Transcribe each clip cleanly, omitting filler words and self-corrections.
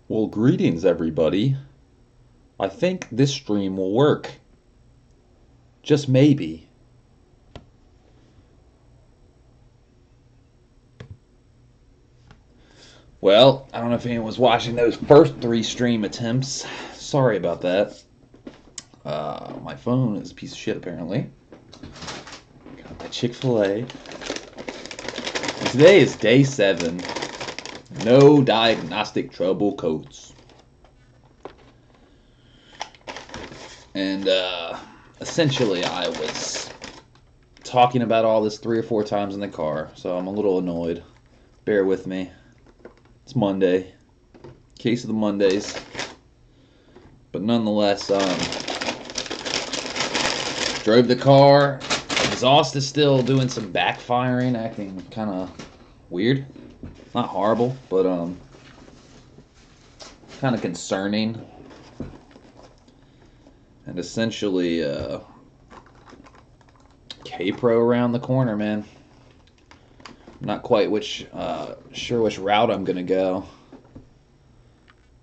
Well, greetings, everybody. I think this stream will work. Just maybe. Well, I don't know if anyone was watching those first three stream attempts. Sorry about that. My phone is a piece of shit, apparently. Got my Chick-fil-A. Today is day 7. No diagnostic trouble codes. And, essentially, I was talking about all this 3 or 4 times in the car, so I'm a little annoyed. Bear with me. It's Monday. Case of the Mondays. But nonetheless, drove the car. Exhaust is still doing some backfiring, acting kind of weird. Not horrible, but kind of concerning. And essentially, K-Pro around the corner, man. I'm not quite sure which route I'm gonna go,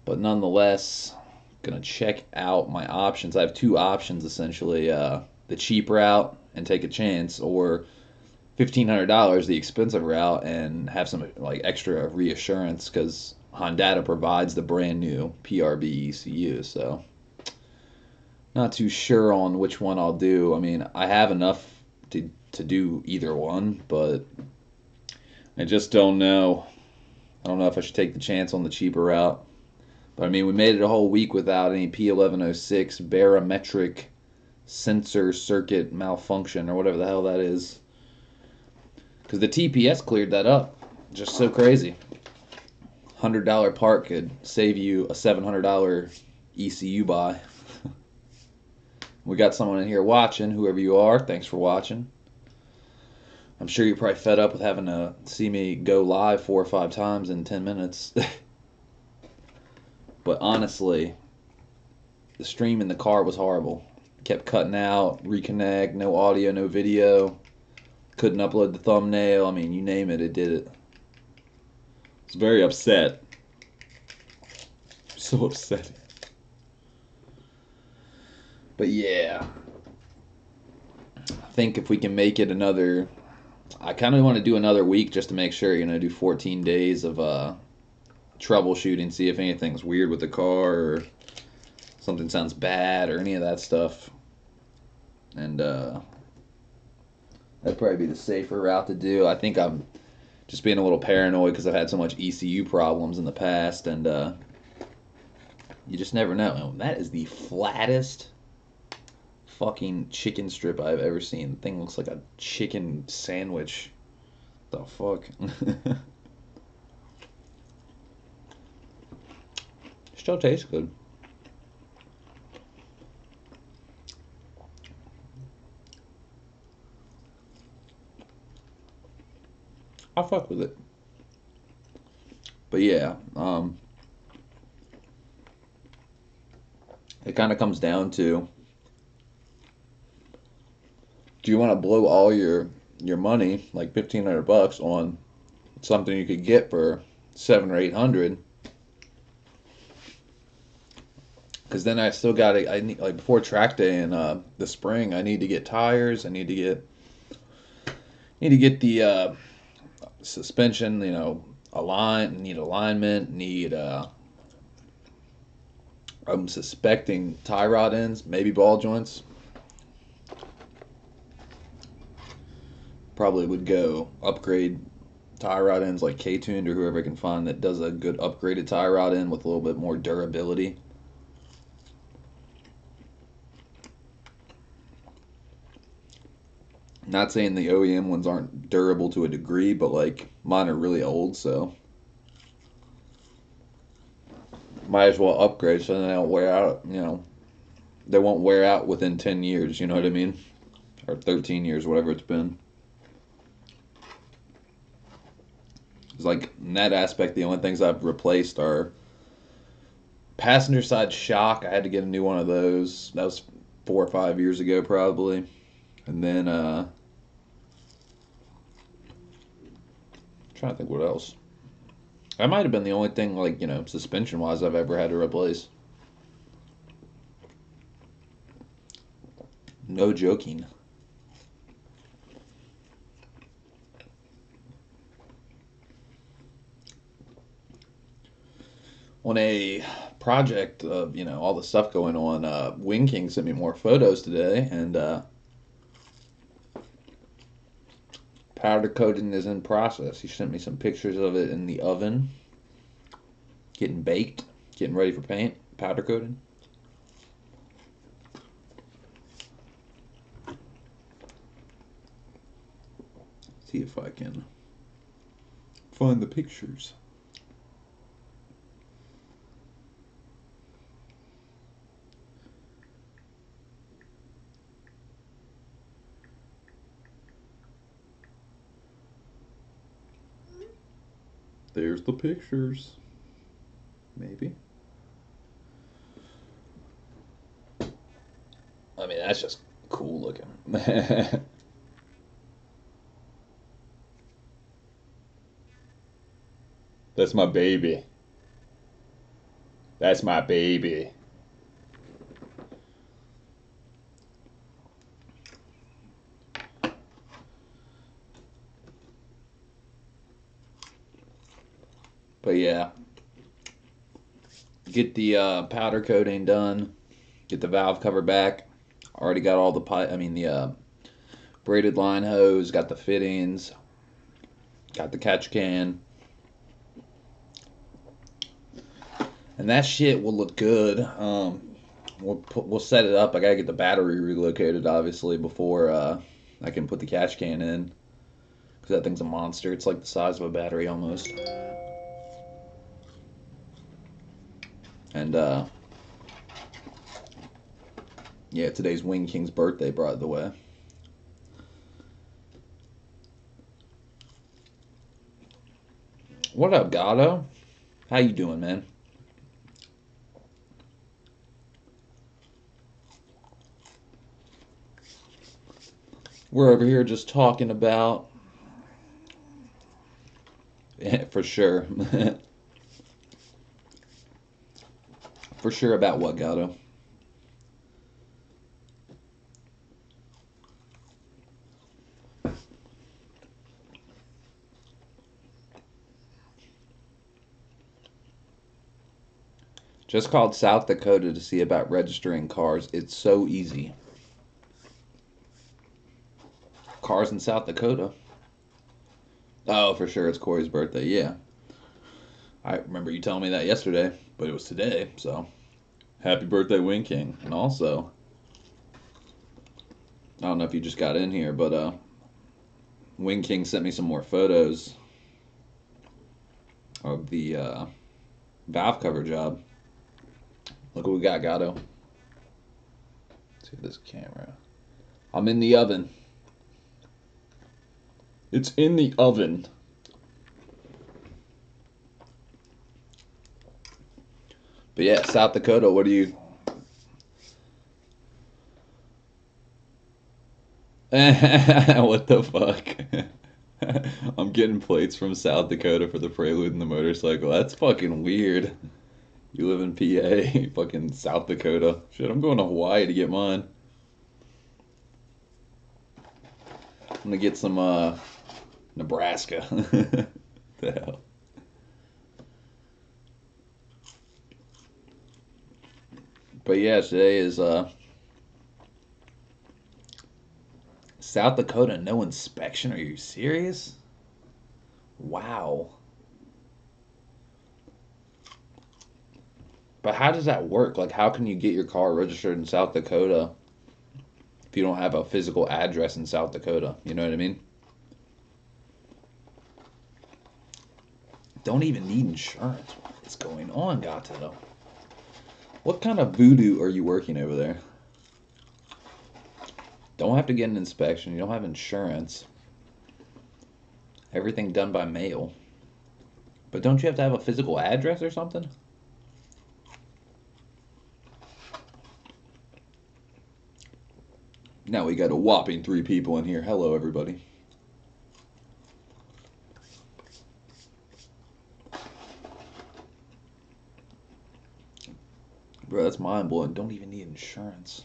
but nonetheless, gonna check out my options. I have 2 options essentially: the cheap route and take a chance, or $1,500, the expensive route, and have some like extra reassurance because Honda provides the brand new PRB ECU. So, not too sure on which one I'll do. I mean, I have enough to do either one, but I just don't know. I don't know if I should take the chance on the cheaper route. But I mean, we made it a whole week without any P1106 barometric sensor circuit malfunction or whatever the hell that is. Because the TPS cleared that up. Just so crazy. $100 part could save you a $700 ECU buy. We got someone in here watching, whoever you are. Thanks for watching. I'm sure you're probably fed up with having to see me go live 4 or 5 times in 10 minutes. But honestly, the stream in the car was horrible. Kept cutting out, reconnect, no audio, no video. Couldn't upload the thumbnail. I mean, you name it, it did it. I was very upset. So upset. But yeah, I think if we can make it another, I kind of want to do another week just to make sure, do 14 days of troubleshooting, see if anything's weird with the car or something sounds bad or any of that stuff. And that'd probably be the safer route to do. I think I'm just being a little paranoid because I've had so much ECU problems in the past, and you just never know. That is the flattest fucking chicken strip I've ever seen. The thing looks like a chicken sandwich. The fuck? Still tastes good. I'll fuck with it. But yeah, it kind of comes down to, do you want to blow all your money, like $1,500, on something you could get for 700 or 800? Because then I still got to, I need, like, before track day in the spring, I need to get tires. I need to get the suspension, need alignment, I'm suspecting tie rod ends, maybe ball joints. Probably would go upgrade tie rod ends like K-Tuned or whoever I can find that does a good upgraded tie rod end with a little bit more durability. Not saying the OEM ones aren't durable to a degree, but like mine are really old, so might as well upgrade so they don't wear out. They won't wear out within 10 years. You know what I mean? Or 13 years, whatever it's been. It's like in that aspect, the only things I've replaced are passenger side shock. I had to get a new one of those. That was 4 or 5 years ago, probably. And then trying to think what else. That might have been the only thing, like, you know, suspension-wise I've ever had to replace. No joking. On a project of, you know, all the stuff going on, Wing King sent me more photos today, and powder coating is in process. He sent me some pictures of it in the oven, getting baked, getting ready for paint, powder coating. See if I can find the pictures. There's the pictures. Maybe. I mean, that's just cool looking. That's my baby. That's my baby. But yeah, get the powder coating done. Get the valve cover back. Already got all the the braided line hose. Got the fittings. Got the catch can. And that shit will look good. We'll set it up. I gotta get the battery relocated, obviously, before I can put the catch can in. Because that thing's a monster. It's like the size of a battery almost. And yeah, today's Wing King's birthday, by the way. What up, Gatto? How you doing, man? We're over here just talking about, yeah, for sure. For sure about what, Gatto? Just called South Dakota to see about registering cars. It's so easy. Cars in South Dakota. Oh, for sure, it's Corey's birthday. Yeah. I remember you telling me that yesterday, but it was today, so happy birthday, Wing King. And also, I don't know if you just got in here, but Wing King sent me some more photos of the valve cover job. Look what we got, Gatto. Let's see this camera. I'm in the oven. It's in the oven. But yeah, South Dakota, what do you... What the fuck? I'm getting plates from South Dakota for the Prelude and the motorcycle. That's fucking weird. You live in PA, fucking South Dakota. Shit, I'm going to Hawaii to get mine. I'm gonna get some Nebraska. The hell. But yeah, today is South Dakota, no inspection. Are you serious? Wow. But how does that work? Like, how can you get your car registered in South Dakota if you don't have a physical address in South Dakota? You know what I mean? Don't even need insurance. What is going on, Gato? What kind of voodoo are you working over there? Don't have to get an inspection. You don't have insurance. Everything done by mail. But don't you have to have a physical address or something? Now we got a whopping 3 people in here. Hello, everybody. Bro, that's mind blowing. Don't even need insurance.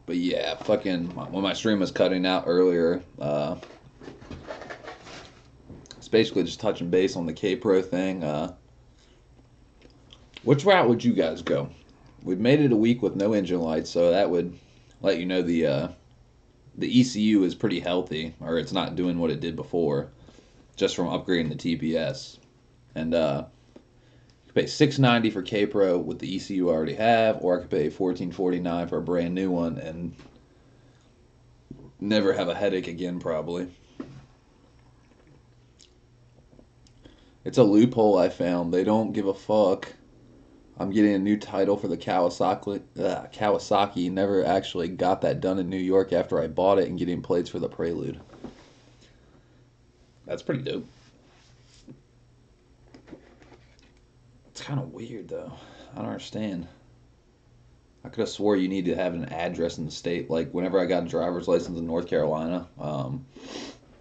But yeah, fucking when my stream was cutting out earlier, it's basically just touching base on the K Pro thing. Which route would you guys go? We've made it a week with no engine lights, so that would let you know the ECU is pretty healthy, or it's not doing what it did before, just from upgrading the TPS. And you pay $690 for K Pro with the ECU I already have, or I could pay $1449 for a brand new one and never have a headache again, probably. It's a loophole I found. They don't give a fuck. I'm getting a new title for the Kawasaki. Kawasaki never actually got that done in New York after I bought it, and getting plates for the Prelude. That's pretty dope. It's kind of weird though. I don't understand. I could have swore you need to have an address in the state. Like whenever I got a driver's license in North Carolina,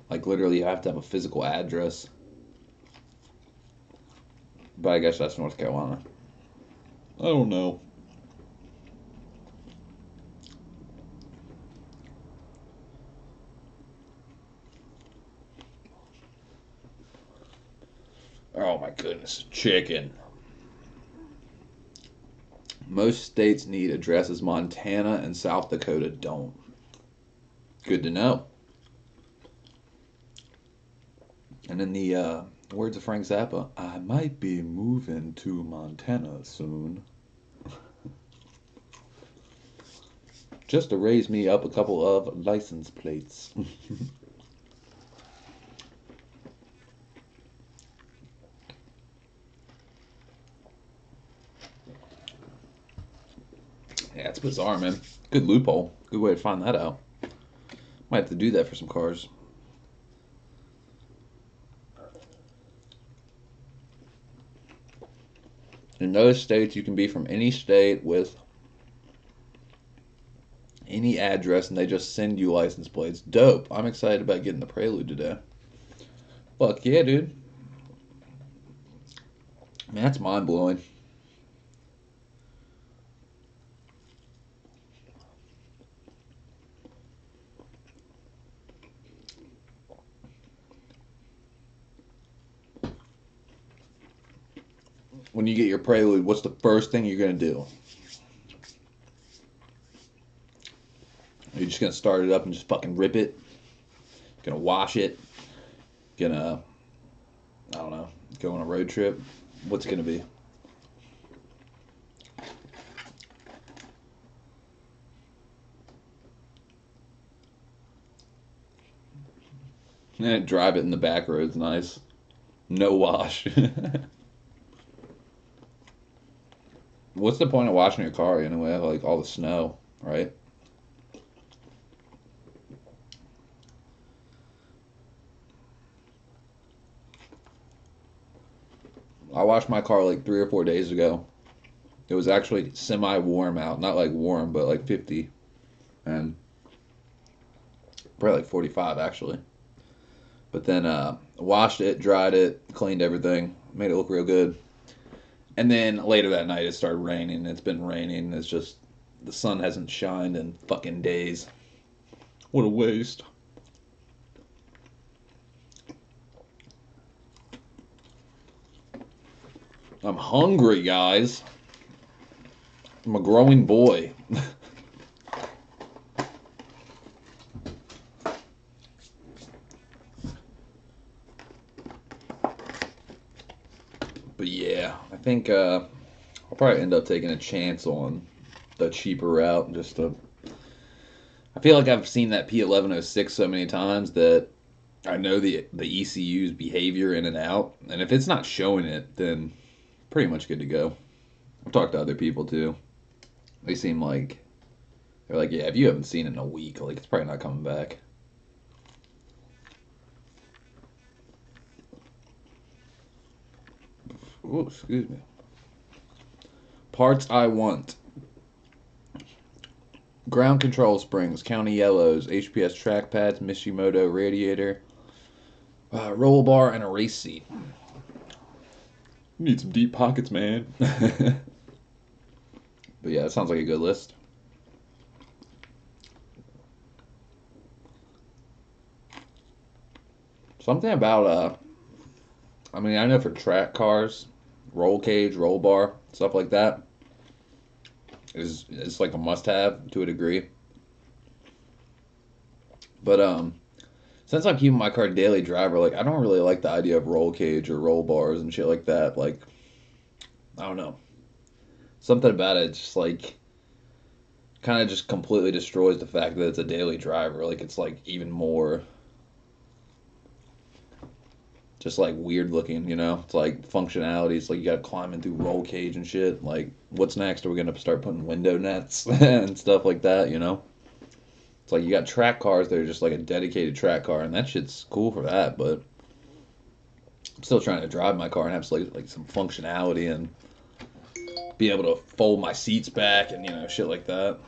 like literally you have to have a physical address. But I guess that's North Carolina. I don't know. Oh my goodness, chicken. Most states need addresses. Montana and South Dakota don't. Good to know. And in the words of Frank Zappa, I might be moving to Montana soon. Just to raise me up a couple of license plates. Yeah, it's bizarre, man. Good loophole. Good way to find that out. Might have to do that for some cars. In those states, you can be from any state with any address, and they just send you license plates. Dope. I'm excited about getting the Prelude today. Fuck yeah, dude. Man, that's mind blowing. When you get your Prelude, what's the first thing you're going to do? Are you just going to start it up and just fucking rip it? Gonna wash it? Gonna, I don't know, go on a road trip? What's it gonna be? Drive it in the back roads, nice. No wash. What's the point of washing your car anyway? Like all the snow, right? I washed my car like 3 or 4 days ago. It was actually semi-warm out, not like warm, but like 50, and probably like 45 actually. But then washed it, dried it, cleaned everything, made it look real good. And then later that night it started raining. It's been raining. It's just the sun hasn't shined in fucking days. What a waste. I'm hungry, guys. I'm a growing boy. But yeah, I think I'll probably end up taking a chance on the cheaper route. Just to, I feel like I've seen that P1106 so many times that I know the ECU's behavior in and out. And if it's not showing it, then pretty much good to go. I've talked to other people too. They seem like they're like, yeah, if you haven't seen it in a week, like it's probably not coming back. Oh, excuse me. Parts I want. Ground control springs, County Yellows, HPS track pads, Mishimoto radiator, roll bar, and a race seat. Need some deep pockets, man. But yeah, it sounds like a good list. Something about I mean, I know for track cars, roll cage, roll bar, stuff like that is it's like a must-have to a degree. But since I'm keeping my car daily driver, like I don't really like the idea of roll cage or roll bars and shit like that. Like I don't know, something about it just like kind of just completely destroys the fact that it's a daily driver. Like it's like even more just like weird looking, you know? It's like functionality. It's like you got climbing through roll cage and shit. Like what's next? Are we gonna start putting window nets and stuff like that? You know? It's like you got track cars that are just like a dedicated track car, and that shit's cool for that. But I'm still trying to drive my car and have like some functionality and be able to fold my seats back and you know shit like that.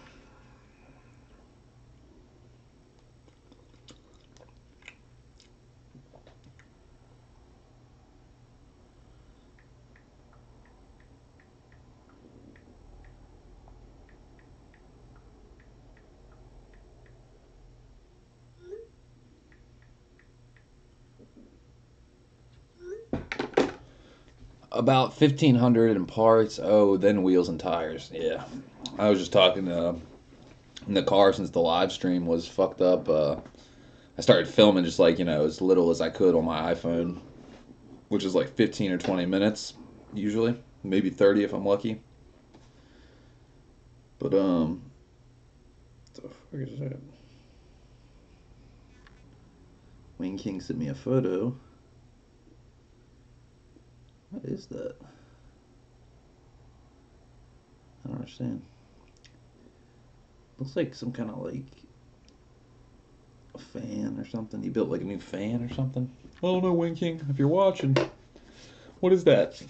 About 1,500 in parts. Oh, then wheels and tires. Yeah, I was just talking in the car since the live stream was fucked up. I started filming just like you know as little as I could on my iPhone, which is like 15 or 20 minutes usually, maybe 30 if I'm lucky. But what the fuck is that? Wayne King sent me a photo. What is that? I don't understand. Looks like some kind of like a fan or something. You built like a new fan or something. I don't know, Wayne King. If you're watching, what is that?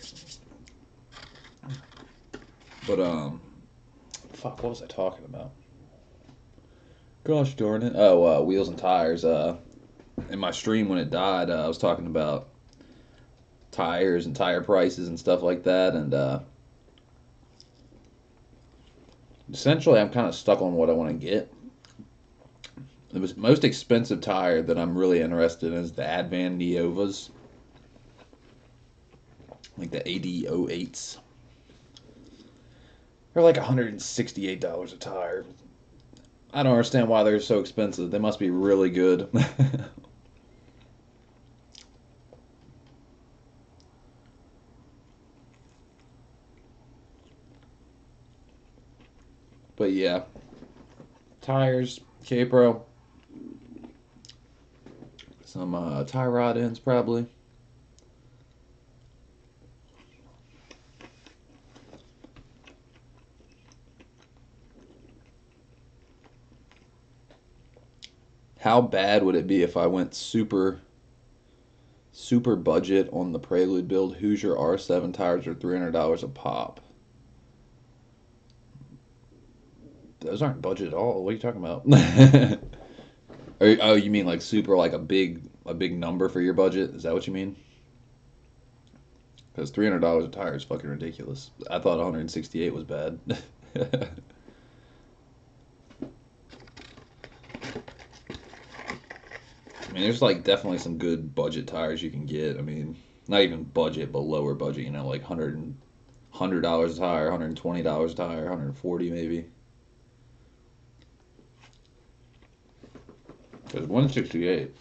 But fuck, what was I talking about? Gosh darn it! Oh, wheels and tires. In my stream when it died, I was talking about tires and tire prices and stuff like that, and essentially, I'm kind of stuck on what I want to get. The most expensive tire that I'm really interested in is the Advan Neovas, like the AD08s. They're like $168 a tire. I don't understand why they're so expensive. They must be really good. But yeah, tires, K-Pro, some tie rod ends probably. How bad would it be if I went super budget on the Prelude build? Hoosier R7 tires are $300 a pop. Those aren't budget at all. What are you talking about? Oh, you mean like super like a big number for your budget? Is that what you mean? Because $300 a tire is fucking ridiculous. I thought 168 was bad. I mean, there's like definitely some good budget tires you can get. I mean, not even budget, but lower budget. You know, like $100 a tire, $120 a tire, 140 maybe. Because 168,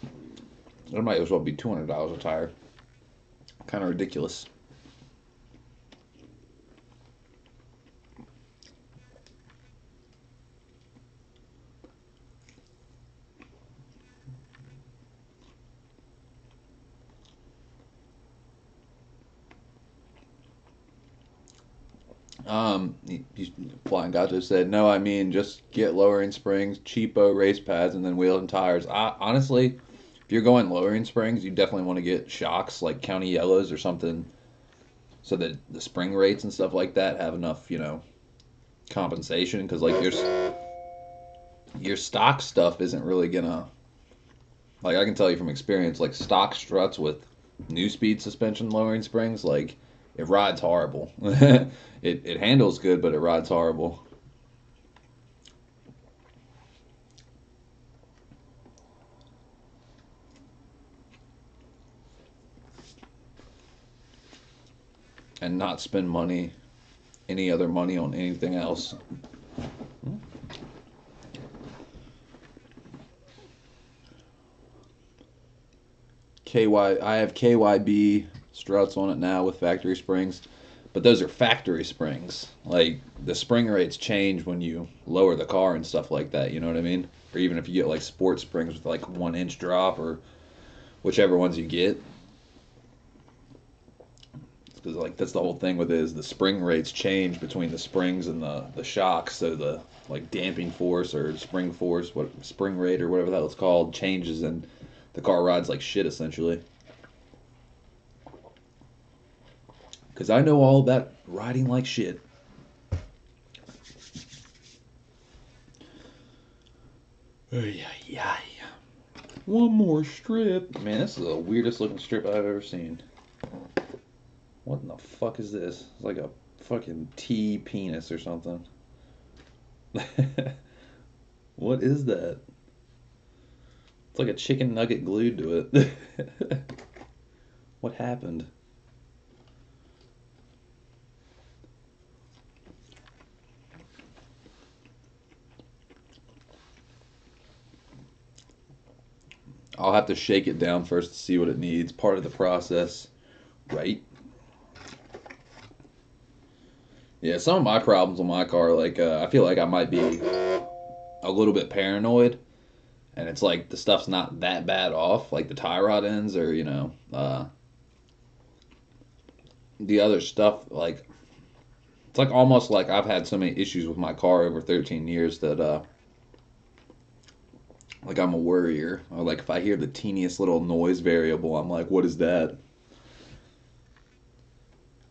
that might as well be $200 a tire. Kind of ridiculous. Flying Gato said, no, I mean, just get lowering springs, cheapo race pads, and then wheels and tires. Honestly, if you're going lowering springs, you definitely want to get shocks like County Yellows or something so that the spring rates and stuff like that have enough, you know, compensation. Because, like, there's your stock stuff isn't really gonna, like, I can tell you from experience, like stock struts with new speed suspension lowering springs, like it rides horrible. It handles good, but it rides horrible. And not spend money, any other money on anything else. I have KYB struts on it now with factory springs, but those are factory springs. Like the spring rates change when you lower the car and stuff like that. You know what I mean? Or even if you get like sport springs with like 1 inch drop or whichever ones you get. Because like that's the whole thing with it is the spring rates change between the springs and the shocks. So the like damping force or spring force, what spring rate or whatever that was called, changes and the car rides like shit essentially. Because I know all about riding like shit. Yeah. One more strip. Man, this is the weirdest looking strip I've ever seen. What in the fuck is this? It's like a fucking T penis or something. What is that? It's like a chicken nugget glued to it. What happened? I'll have to shake it down first to see what it needs. Part of the process, right? Yeah, some of my problems with my car, like I feel like I might be a little bit paranoid, and it's like the stuff's not that bad off, like the tie rod ends or the other stuff. Like it's like almost like I've had so many issues with my car over 13 years that like I'm a worrier. Or like if I hear the teeniest little noise variable, I'm like, what is that?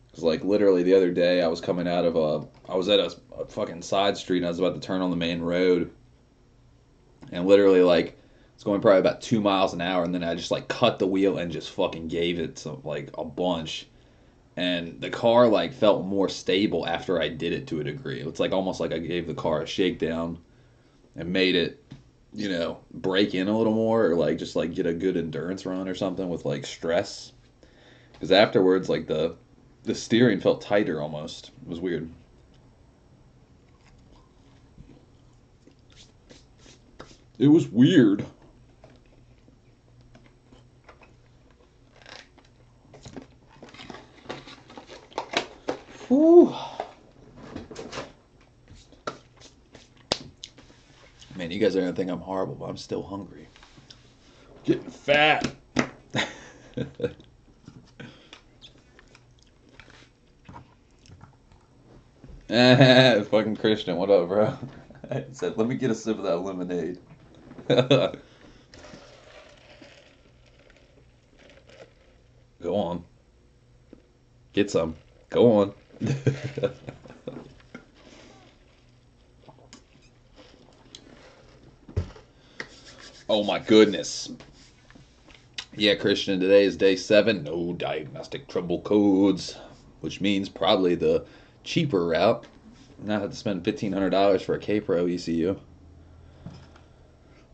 Because like literally the other day I was coming out of I was at a fucking side street and I was about to turn on the main road, and literally like it's going probably about 2 miles an hour, and then I just like cut the wheel and just fucking gave it to like a bunch, and the car like felt more stable after I did it to a degree. It's like almost like I gave the car a shakedown and made it, break in a little more or like just like get a good endurance run or something with like stress. Because afterwards, like the steering felt tighter almost. It was weird. It was weird. Whew. Man, you guys are gonna think I'm horrible, but I'm still hungry. Getting fat. Fucking Christian, what up, bro? I said, let me get a sip of that lemonade. Go on. Get some. Go on. Oh my goodness. Yeah, Christian, today is day 7. No diagnostic trouble codes, which means probably the cheaper route. Not have to spend $1,500 for a K-Pro ECU.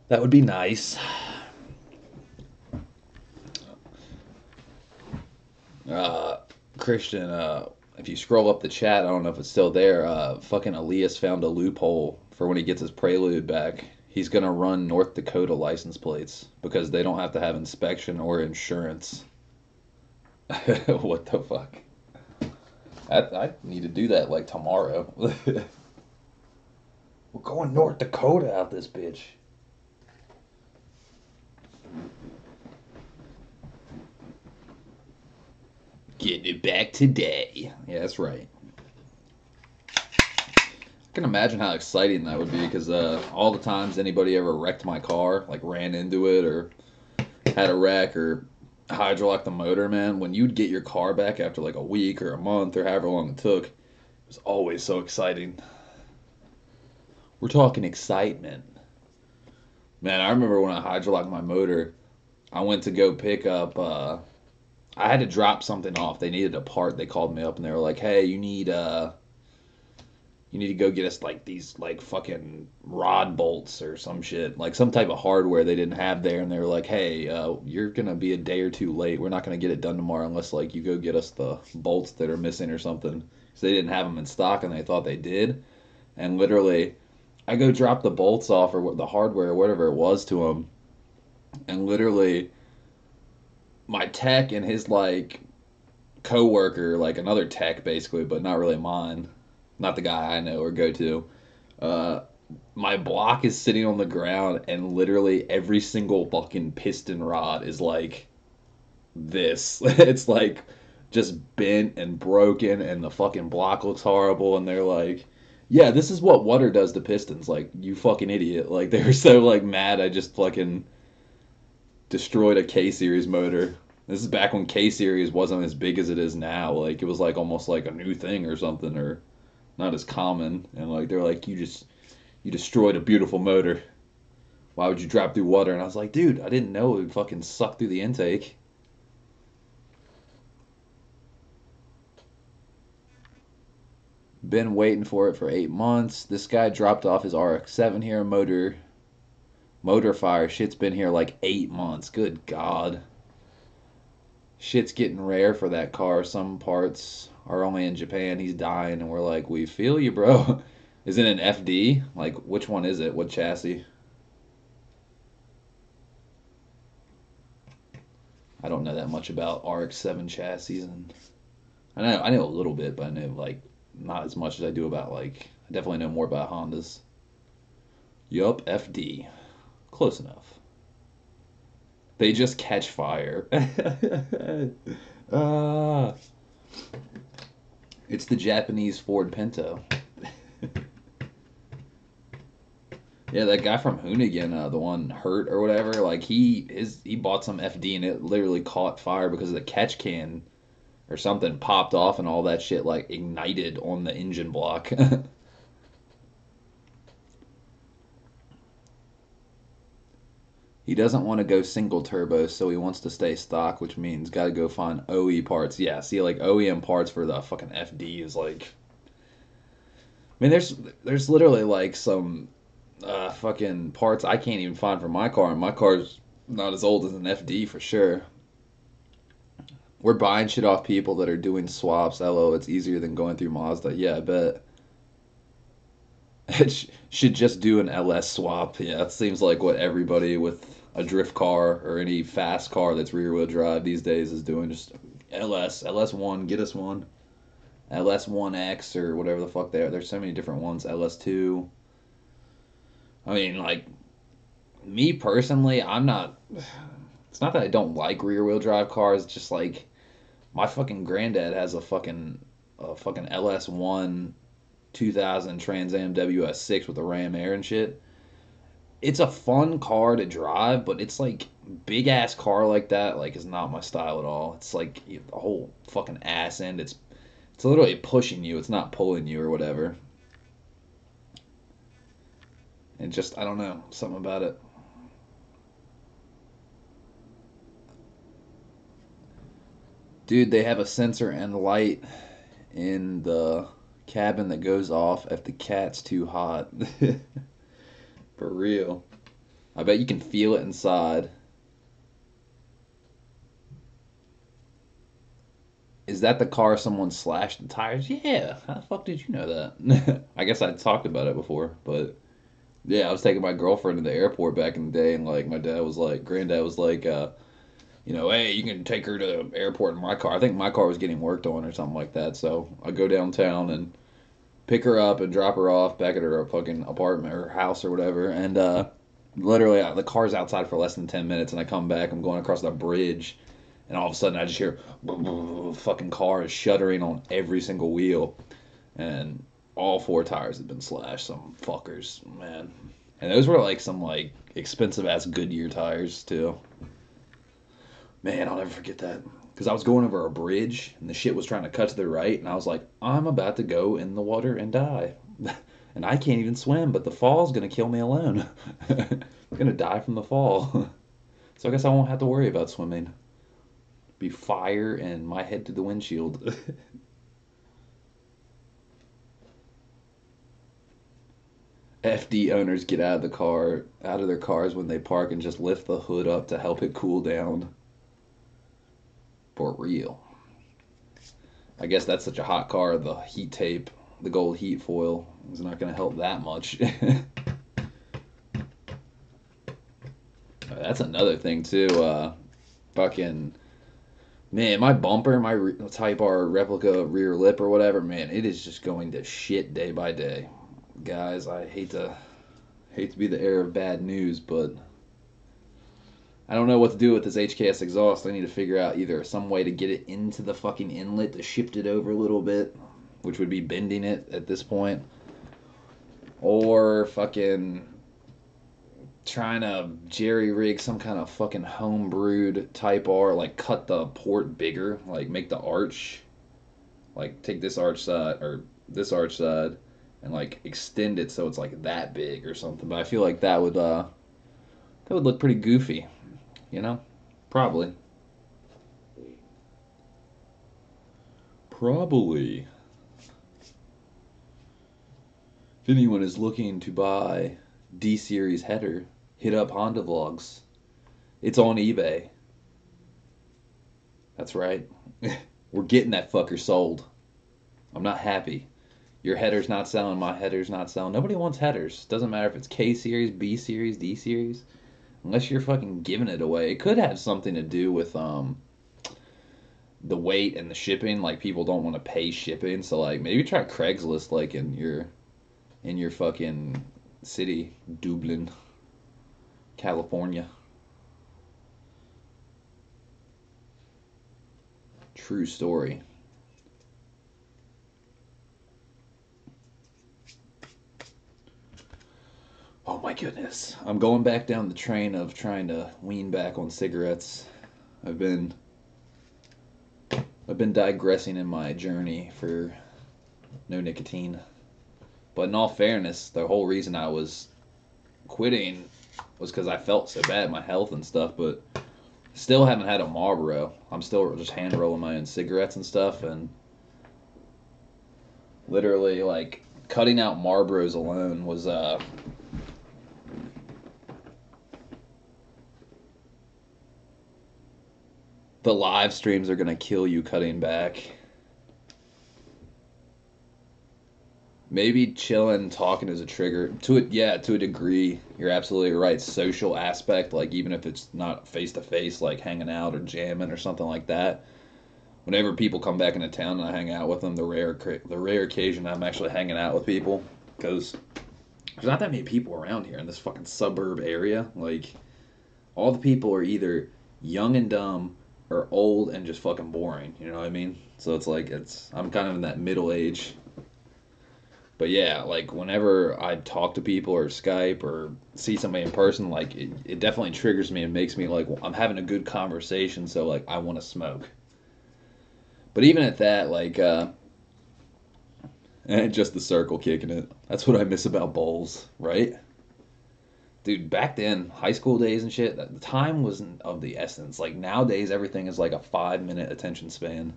That would be nice. Christian, if you scroll up the chat, I don't know if it's still there. Fucking Elias found a loophole for when he gets his Prelude back. He's gonna run North Dakota license plates because they don't have to have inspection or insurance. What the fuck? I need to do that like tomorrow. We're going North Dakota out this bitch. Getting it back today. Yeah, that's right. I can imagine how exciting that would be because all the times anybody ever wrecked my car, like ran into it or had a wreck or hydraulic the motor, man, when you'd get your car back after like a week or a month or however long it took, it was always so exciting. We're talking excitement. Man, I remember when I hydrolocked my motor, I went to go pick up. I had to drop something off. They needed a part. They called me up and they were like, "Hey, you need to go get us like these like fucking rod bolts or some shit, like some type of hardware they didn't have there." And they were like, "Hey, you're gonna be a day or two late. We're not gonna get it done tomorrow unless like you go get us the bolts that are missing or something." So they didn't have them in stock and they thought they did. And literally, I go drop the bolts off or the hardware or whatever it was to them, and literally my tech and his like coworker, like another tech basically, but not really mine, not the guy I know or go to. Uh, my block is sitting on the ground, and literally every single fucking piston rod is like this. It's like just bent and broken, and the fucking block looks horrible. And they're like, "Yeah, this is what water does to pistons." Like, you fucking idiot. Like, they were so like mad. I just fucking destroyed a K series motor. This is back when K series wasn't as big as it is now. Like, it was like almost like a new thing or something, or not as common. And like they're like, you destroyed a beautiful motor. Why would you drop through water? And I was like, dude, I didn't know it would fucking suck through the intake. Been waiting for it for 8 months. This guy dropped off his RX-7 here. Motor fire. Shit's been here like 8 months. Good God. Shit's getting rare for that car. Some parts are only in Japan. He's dying, and we're like, we feel you, bro. Is it an FD? Like, which one is it? What chassis? I don't know that much about RX-7 chassis, and I know a little bit, but I know like not as much as I do about like I definitely know more about Hondas. Yup, FD. Close enough. They just catch fire. Ah, it's the Japanese Ford Pinto. Yeah, that guy from Hoonigan, the one hurt or whatever, like he bought some FD and it literally caught fire because the catch can or something popped off and all that shit like ignited on the engine block. He doesn't want to go single turbo, so he wants to stay stock, which means got to go find OE parts. Yeah, see, like OEM parts for the fucking FD is like, I mean, there's literally like some fucking parts I can't even find for my car, and my car's not as old as an FD for sure. We're buying shit off people that are doing swaps. LO, it's easier than going through Mazda. Yeah, I bet. It should just do an LS swap. Yeah, it seems like what everybody with a drift car or any fast car that's rear wheel drive these days is doing. Just LS1, get us one. LS1X or whatever the fuck they are. There's so many different ones. LS2. I mean, like, me personally, I'm not. It's not that I don't like rear wheel drive cars. It's just like my fucking granddad has a fucking LS1 2000 Trans Am WS6 with a Ram Air and shit. It's a fun car to drive, but it's like big ass car like that like is not my style at all. It's like the whole fucking ass end. It's literally pushing you. It's not pulling you or whatever. And just I don't know something about it. Dude, they have a sensor and light in the cabin that goes off if the cat's too hot. For real. I bet you can feel it inside. Is that the car someone slashed the tires? Yeah. How the fuck did you know that? I guess I talked about it before, but yeah, I was taking my girlfriend to the airport back in the day, and like my dad was like, granddad was like, hey, you can take her to the airport in my car. I think my car was getting worked on or something like that. So I go downtown and pick her up and drop her off back at her fucking apartment or house or whatever. And literally, the car's outside for less than 10 minutes, and I come back. I'm going across the bridge, and all of a sudden I just hear fucking car is shuddering on every single wheel, and all four tires have been slashed. Some fuckers, man. And those were like some like expensive ass Goodyear tires too. Man, I'll never forget that. Because I was going over a bridge, and the shit was trying to cut to the right, and I was like, I'm about to go in the water and die. And I can't even swim, but the fall's going to kill me alone. I'm gonna die from the fall. So I guess I won't have to worry about swimming. Be fire and my head to the windshield. FD owners get out of their cars when they park and just lift the hood up to help it cool down. For real. I guess that's such a hot car, the heat tape, the gold heat foil is not going to help that much. That's another thing too. Fucking man, my bumper, my Type R replica rear lip or whatever, man, it is just going to shit day by day. Guys, I hate to be the heir of bad news, but I don't know what to do with this HKS exhaust. I need to figure out either some way to get it into the fucking inlet to shift it over a little bit, which would be bending it at this point, or fucking trying to jerry rig some kind of fucking home brewed Type R, like cut the port bigger, like make the arch, like take this arch side or this arch side and like extend it so it's like that big or something. But I feel like that would look pretty goofy, you know? Probably. Probably. If anyone is looking to buy D series header, hit up Honda Vlogs. It's on eBay. That's right. We're getting that fucker sold. I'm not happy. Your header's not selling, my header's not selling. Nobody wants headers. Doesn't matter if it's K series, B series, D series. Unless you're fucking giving it away. It could have something to do with the weight and the shipping. Like people don't want to pay shipping, so like maybe try Craigslist like in your fucking city, Dublin, California. True story. Oh my goodness. I'm going back down the train of trying to wean back on cigarettes. I've been digressing in my journey for no nicotine. But in all fairness, the whole reason I was quitting was because I felt so bad, my health and stuff, but still haven't had a Marlboro. I'm still just hand rolling my own cigarettes and stuff, and literally, like, cutting out Marlboros alone was, the live streams are gonna kill you cutting back. Maybe chilling, talking is a trigger. To a degree, you're absolutely right. Social aspect, like even if it's not face to face, like hanging out or jamming or something like that. Whenever people come back into town and I hang out with them, the rare occasion I'm actually hanging out with people, because there's not that many people around here in this fucking suburb area. Like all the people are either young and dumb or old and just fucking boring. You know what I mean? So it's like I'm kind of in that middle age. But yeah, like whenever I talk to people or Skype or see somebody in person, like it definitely triggers me and makes me like I'm having a good conversation, so like I want to smoke. But even at that, like and just the circle kicking it. That's what I miss about bowls, right? Dude, back then, high school days and shit, the time wasn't of the essence. Like nowadays everything is like a 5 minute attention span.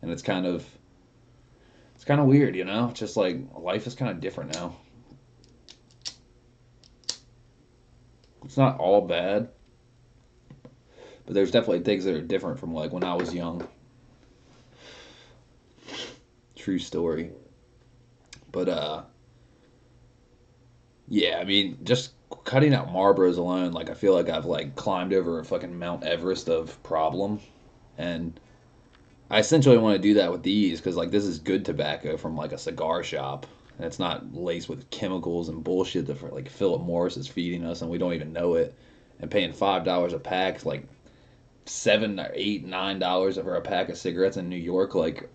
And it's kind of weird, you know? It's just like life is kind of different now. It's not all bad, but there's definitely things that are different from like when I was young. True story. But yeah, I mean, just cutting out Marlboros alone, like I feel like I've like climbed over a fucking Mount Everest of problem, and I essentially want to do that with these because like this is good tobacco from like a cigar shop, and it's not laced with chemicals and bullshit that like Philip Morris is feeding us and we don't even know it, and paying $5 a pack, like $7 or $8, $9 for a pack of cigarettes in New York. Like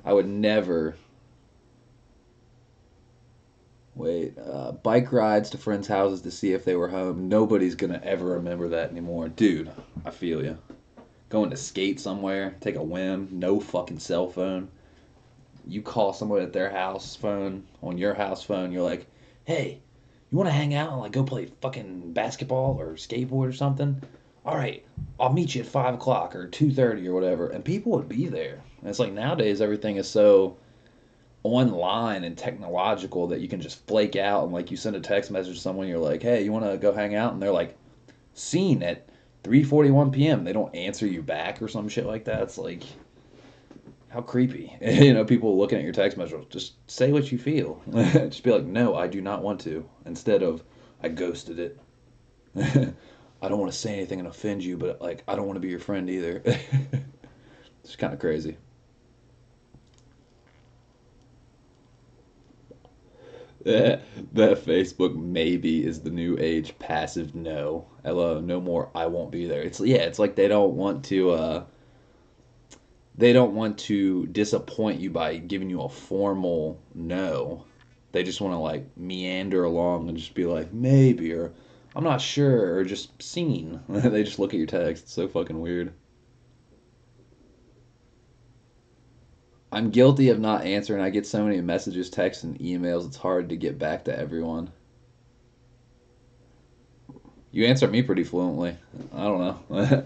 I would never. Wait, bike rides to friends' houses to see if they were home. Nobody's gonna ever remember that anymore, dude. I feel you. Going to skate somewhere, take a whim, no fucking cell phone. You call someone at their house phone, on your house phone, you're like, hey, You want to hang out and like go play fucking basketball or skateboard or something? All right, I'll meet you at 5 o'clock or 2:30 or whatever, and people would be there. And it's like nowadays everything is so online and technological that you can just flake out and like you send a text message to someone, you're like, hey, you want to go hang out? And they're like, seen at 3:41 p.m. They don't answer you back or some shit like that. It's like, how creepy. People looking at your text message. Just say what you feel. Just be like, no, I do not want to. Instead of, I ghosted it. I don't want to say anything and offend you, but like, I don't want to be your friend either. It's kind of crazy. That Facebook maybe is the new age passive no. Hello, no more. I won't be there. It's yeah. It's like they don't want to. They don't want to disappoint you by giving you a formal no. They just want to like meander along and just be like maybe or I'm not sure or just seen. They just look at your text. It's so fucking weird. I'm guilty of not answering. I get so many messages, texts, and emails. It's hard to get back to everyone. You answer me pretty fluently. I don't know.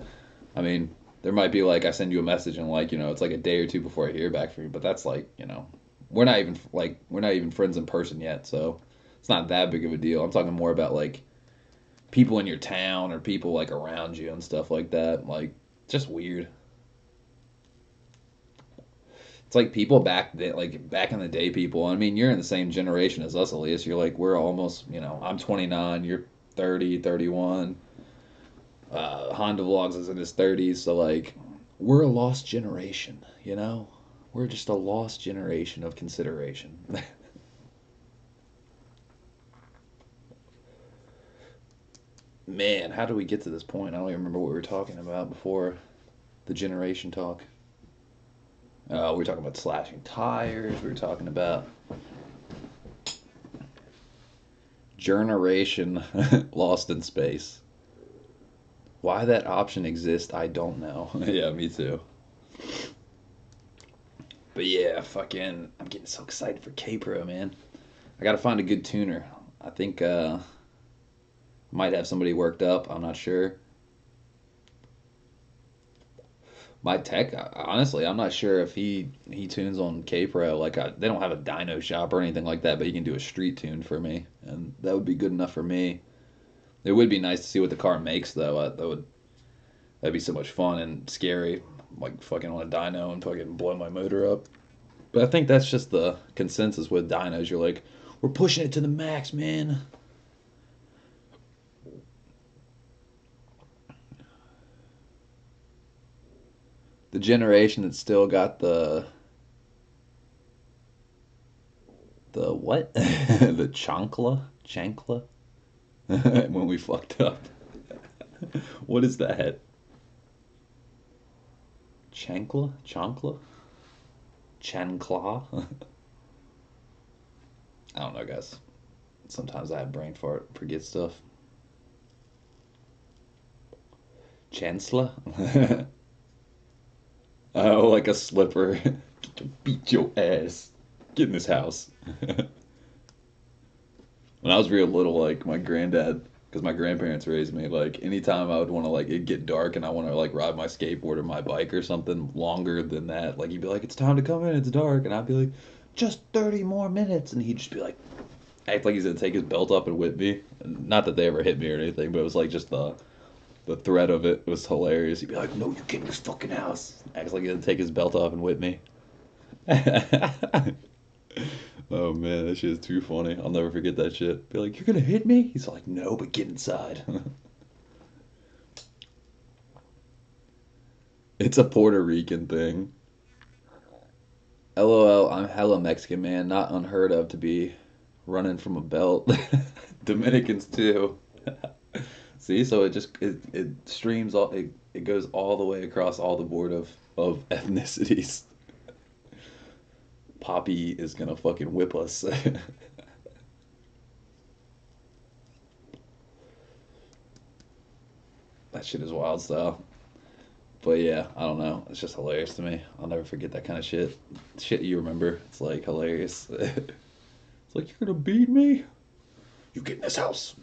I mean, there might be like I send you a message and like it's like a day or two before I hear back from you, but that's like we're not even friends in person yet, so it's not that big of a deal. I'm talking more about like people in your town or people like around you and stuff like that. Like just weird. It's like people back in the day. People. I mean, you're in the same generation as us, Elias. You're like we're almost. I'm 29. You're 30, 31. Honda Vlogs is in his 30s, so like we're a lost generation. We're just a lost generation of consideration. Man, how did we get to this point? I don't even remember what we were talking about before the generation talk. We were talking about slashing tires. We were talking about generation lost in space. Why that option exists, I don't know. Yeah, me too. But yeah, fucking, I'm getting so excited for K-Pro, man. I gotta find a good tuner. I think might have somebody worked up. I'm not sure. My tech, honestly, I'm not sure if he tunes on K-Pro. Like, they don't have a dyno shop or anything like that, but he can do a street tune for me, and that would be good enough for me. It would be nice to see what the car makes, though. That'd be so much fun and scary. Like fucking on a dyno and fucking blow my motor up. But I think that's just the consensus with dynos. You're like, we're pushing it to the max, man. The generation that still got the what? The chancla when we fucked up. What is that? Chancla? Chancla? I don't know, guys. Sometimes I have brain fart, forget stuff. Chancellor? Oh, like a slipper. Beat your ass. Get in this house. When I was real little, like my granddad, because my grandparents raised me, like anytime I would want to like it get dark and I want to like ride my skateboard or my bike or something longer than that, like he'd be like, "It's time to come in, it's dark," and I'd be like, "Just 30 more minutes," and he'd just be like, act like he's gonna take his belt up and whip me. Not that they ever hit me or anything, but it was like just the threat of it was hilarious. He'd be like, "No, you get in this fucking house." Acts like he's gonna take his belt off and whip me. Oh man, that shit is too funny. I'll never forget that shit. Be like, "You're gonna hit me?" He's like, "No, but get inside." It's a Puerto Rican thing. LOL, I'm hella Mexican, man. Not unheard of to be running from a belt. Dominicans too. See, so it streams it goes all the way across all the board of ethnicities. Poppy is gonna fucking whip us. That shit is wild style. But yeah, I don't know. It's just hilarious to me. I'll never forget that kind of shit. Shit you remember. It's like hilarious. It's like you're gonna beat me? You get in this house.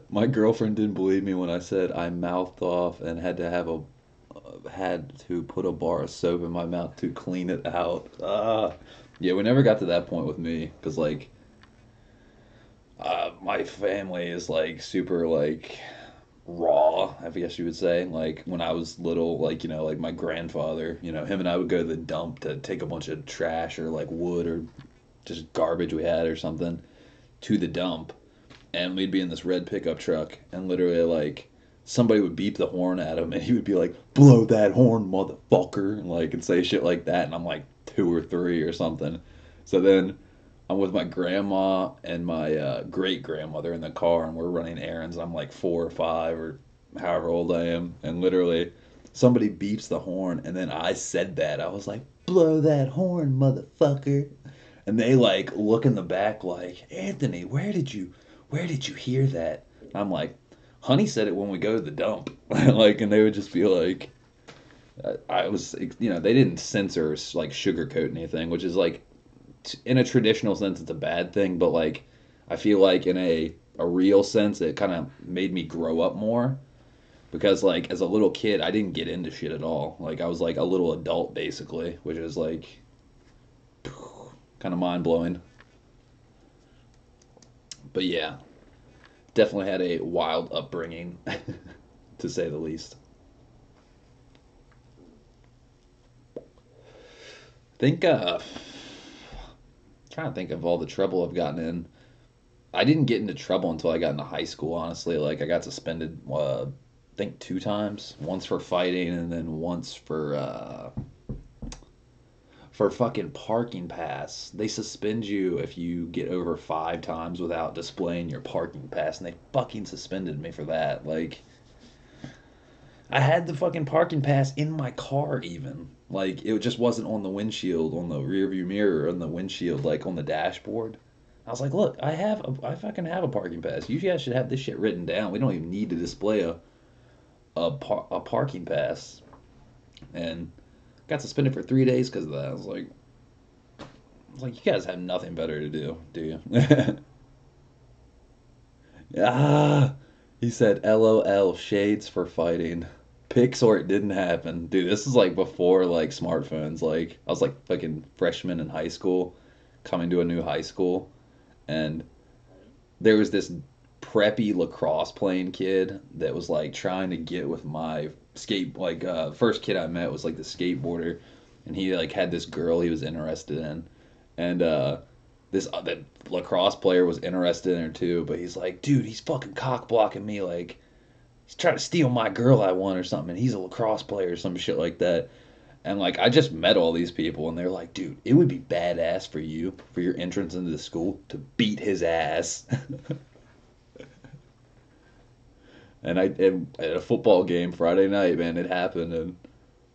My girlfriend didn't believe me when I said I mouthed off and had to put a bar of soap in my mouth to clean it out. Yeah, we never got to that point with me because like my family is like super like raw, I guess you would say. Like when I was little, like like my grandfather, him and I would go to the dump to take a bunch of trash or like wood or just garbage we had or something to the dump, and we'd be in this red pickup truck, and literally like somebody would beep the horn at him, and he would be like, "Blow that horn, motherfucker," and say shit like that, and I'm like 2 or 3 or something. So then I'm with my grandma and my great grandmother in the car, and we're running errands. I'm like 4 or 5 or however old I am, and literally somebody beeps the horn, and then I said that. I was like, "Blow that horn, motherfucker," and they like look in the back like, "Anthony, where did you hear that?" I'm like, "Honey said it when we go to the dump," and they would just be like, I was, they didn't censor like sugarcoat anything, which is like in a traditional sense, it's a bad thing, but like I feel like in a real sense, it kind of made me grow up more because like as a little kid, I didn't get into shit at all. Like I was like a little adult basically, which is like kind of mind blowing. But yeah, definitely had a wild upbringing, to say the least. Think trying to think of all the trouble I've gotten in. I didn't get into trouble until I got into high school, honestly. Like I got suspended I think 2 times. Once for fighting and then once for fucking parking pass. They suspend you if you get over 5 times without displaying your parking pass, and they fucking suspended me for that. Like I had the fucking parking pass in my car even. Like it just wasn't on the windshield, on the rear view mirror, on the windshield, like on the dashboard. I was like, look, I fucking have a parking pass. You guys should have this shit written down. We don't even need to display a parking pass. And got suspended for 3 days because of that. I was like, you guys have nothing better to do, do you? ah, he said, LOL, shades for fighting. Pics or it didn't happen. Dude, this is like before like smartphones. Like I was like fucking freshman in high school, coming to a new high school, and there was this preppy lacrosse playing kid that was like trying to get with my first kid I met was like the skateboarder, and he like had this girl he was interested in, and this that lacrosse player was interested in her too, but he's like, dude, he's fucking cock blocking me, like he's trying to steal my girl I want or something, and he's a lacrosse player or some shit like that. And like I just met all these people, and they're like, dude, it would be badass for you for your entrance into the school to beat his ass. And at a football game Friday night, man, it happened, and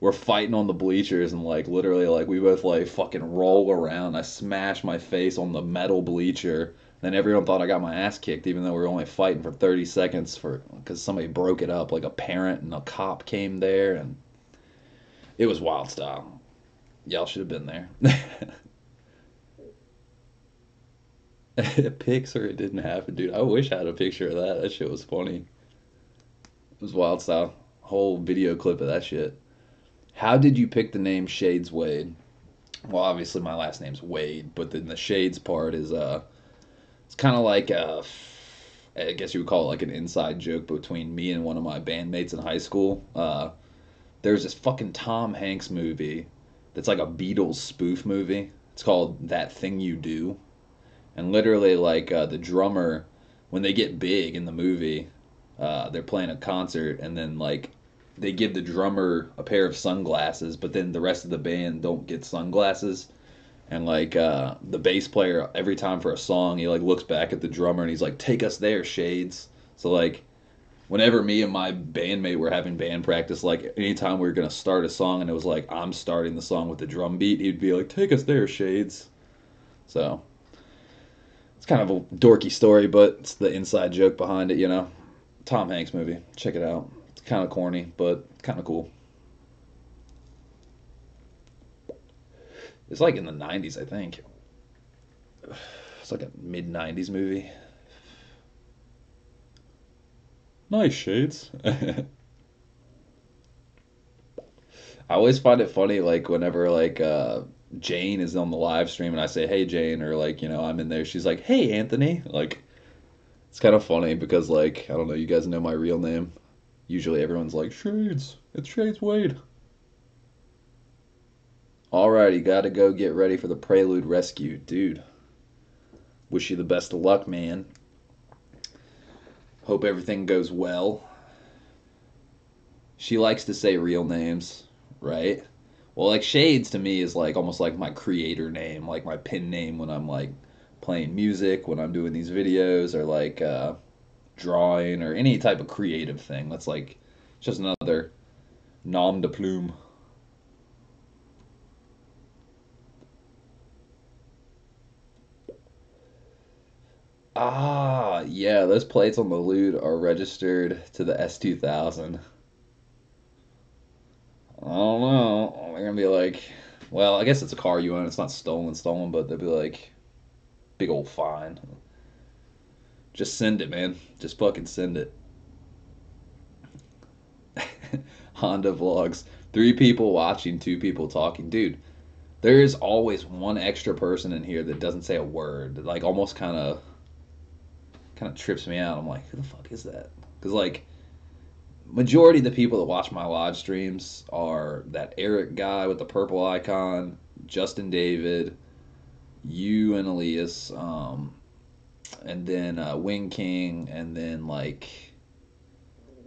we're fighting on the bleachers, and like literally, like we both like fucking roll around. I smash my face on the metal bleacher. Then everyone thought I got my ass kicked, even though we were only fighting for 30 seconds for because somebody broke it up. Like a parent and a cop came there, and it was wild style. Y'all should have been there. Pics or it didn't happen, dude. I wish I had a picture of that. That shit was funny. It was wild style. Whole video clip of that shit. How did you pick the name Shades Wade? Well, obviously my last name's Wade, but then the Shades part is it's kind of like I guess you would call it like an inside joke between me and one of my bandmates in high school. There's this fucking Tom Hanks movie that's like a Beatles spoof movie. It's called That Thing You Do, and literally like the drummer when they get big in the movie, they're playing a concert, and then like they give the drummer a pair of sunglasses, but then the rest of the band don't get sunglasses. And like the bass player, every time for a song, he like looks back at the drummer and he's like, "Take us there, Shades." So like, whenever me and my bandmate were having band practice, like anytime we were gonna start a song and it was like I'm starting the song with the drum beat, he'd be like, "Take us there, Shades." So it's kind of a dorky story, but it's the inside joke behind it. Tom Hanks movie. Check it out. It's kind of corny, but kind of cool. It's like in the 90s, I think. It's like a mid 90s movie. Nice shades. I always find it funny, like whenever like Jane is on the live stream and I say, "Hey Jane," or like I'm in there, she's like, "Hey Anthony." Like it's kind of funny because like I don't know, you guys know my real name. Usually everyone's like, "Shades, it's Shades Wade." Alrighty, gotta go get ready for the Prelude Rescue, dude. Wish you the best of luck, man. Hope everything goes well. She likes to say real names, right? Well, like Shades to me is like almost like my creator name, like my pen name when I'm like playing music, when I'm doing these videos, or like drawing, or any type of creative thing. That's like just another nom de plume. Ah, yeah, those plates on the Lude are registered to the S2000. I don't know. They're gonna be like, well, I guess it's a car you own. It's not stolen, but they'll be like, big old fine. Just send it, man. Just fucking send it. Honda vlogs. Three people watching, two people talking. Dude, there is always one extra person in here that doesn't say a word. That, like almost kind of trips me out. I'm like, who the fuck is that? Because like majority of the people that watch my live streams are that Eric guy with the purple icon, Justin David, you and Elias, and then Wing King, and then like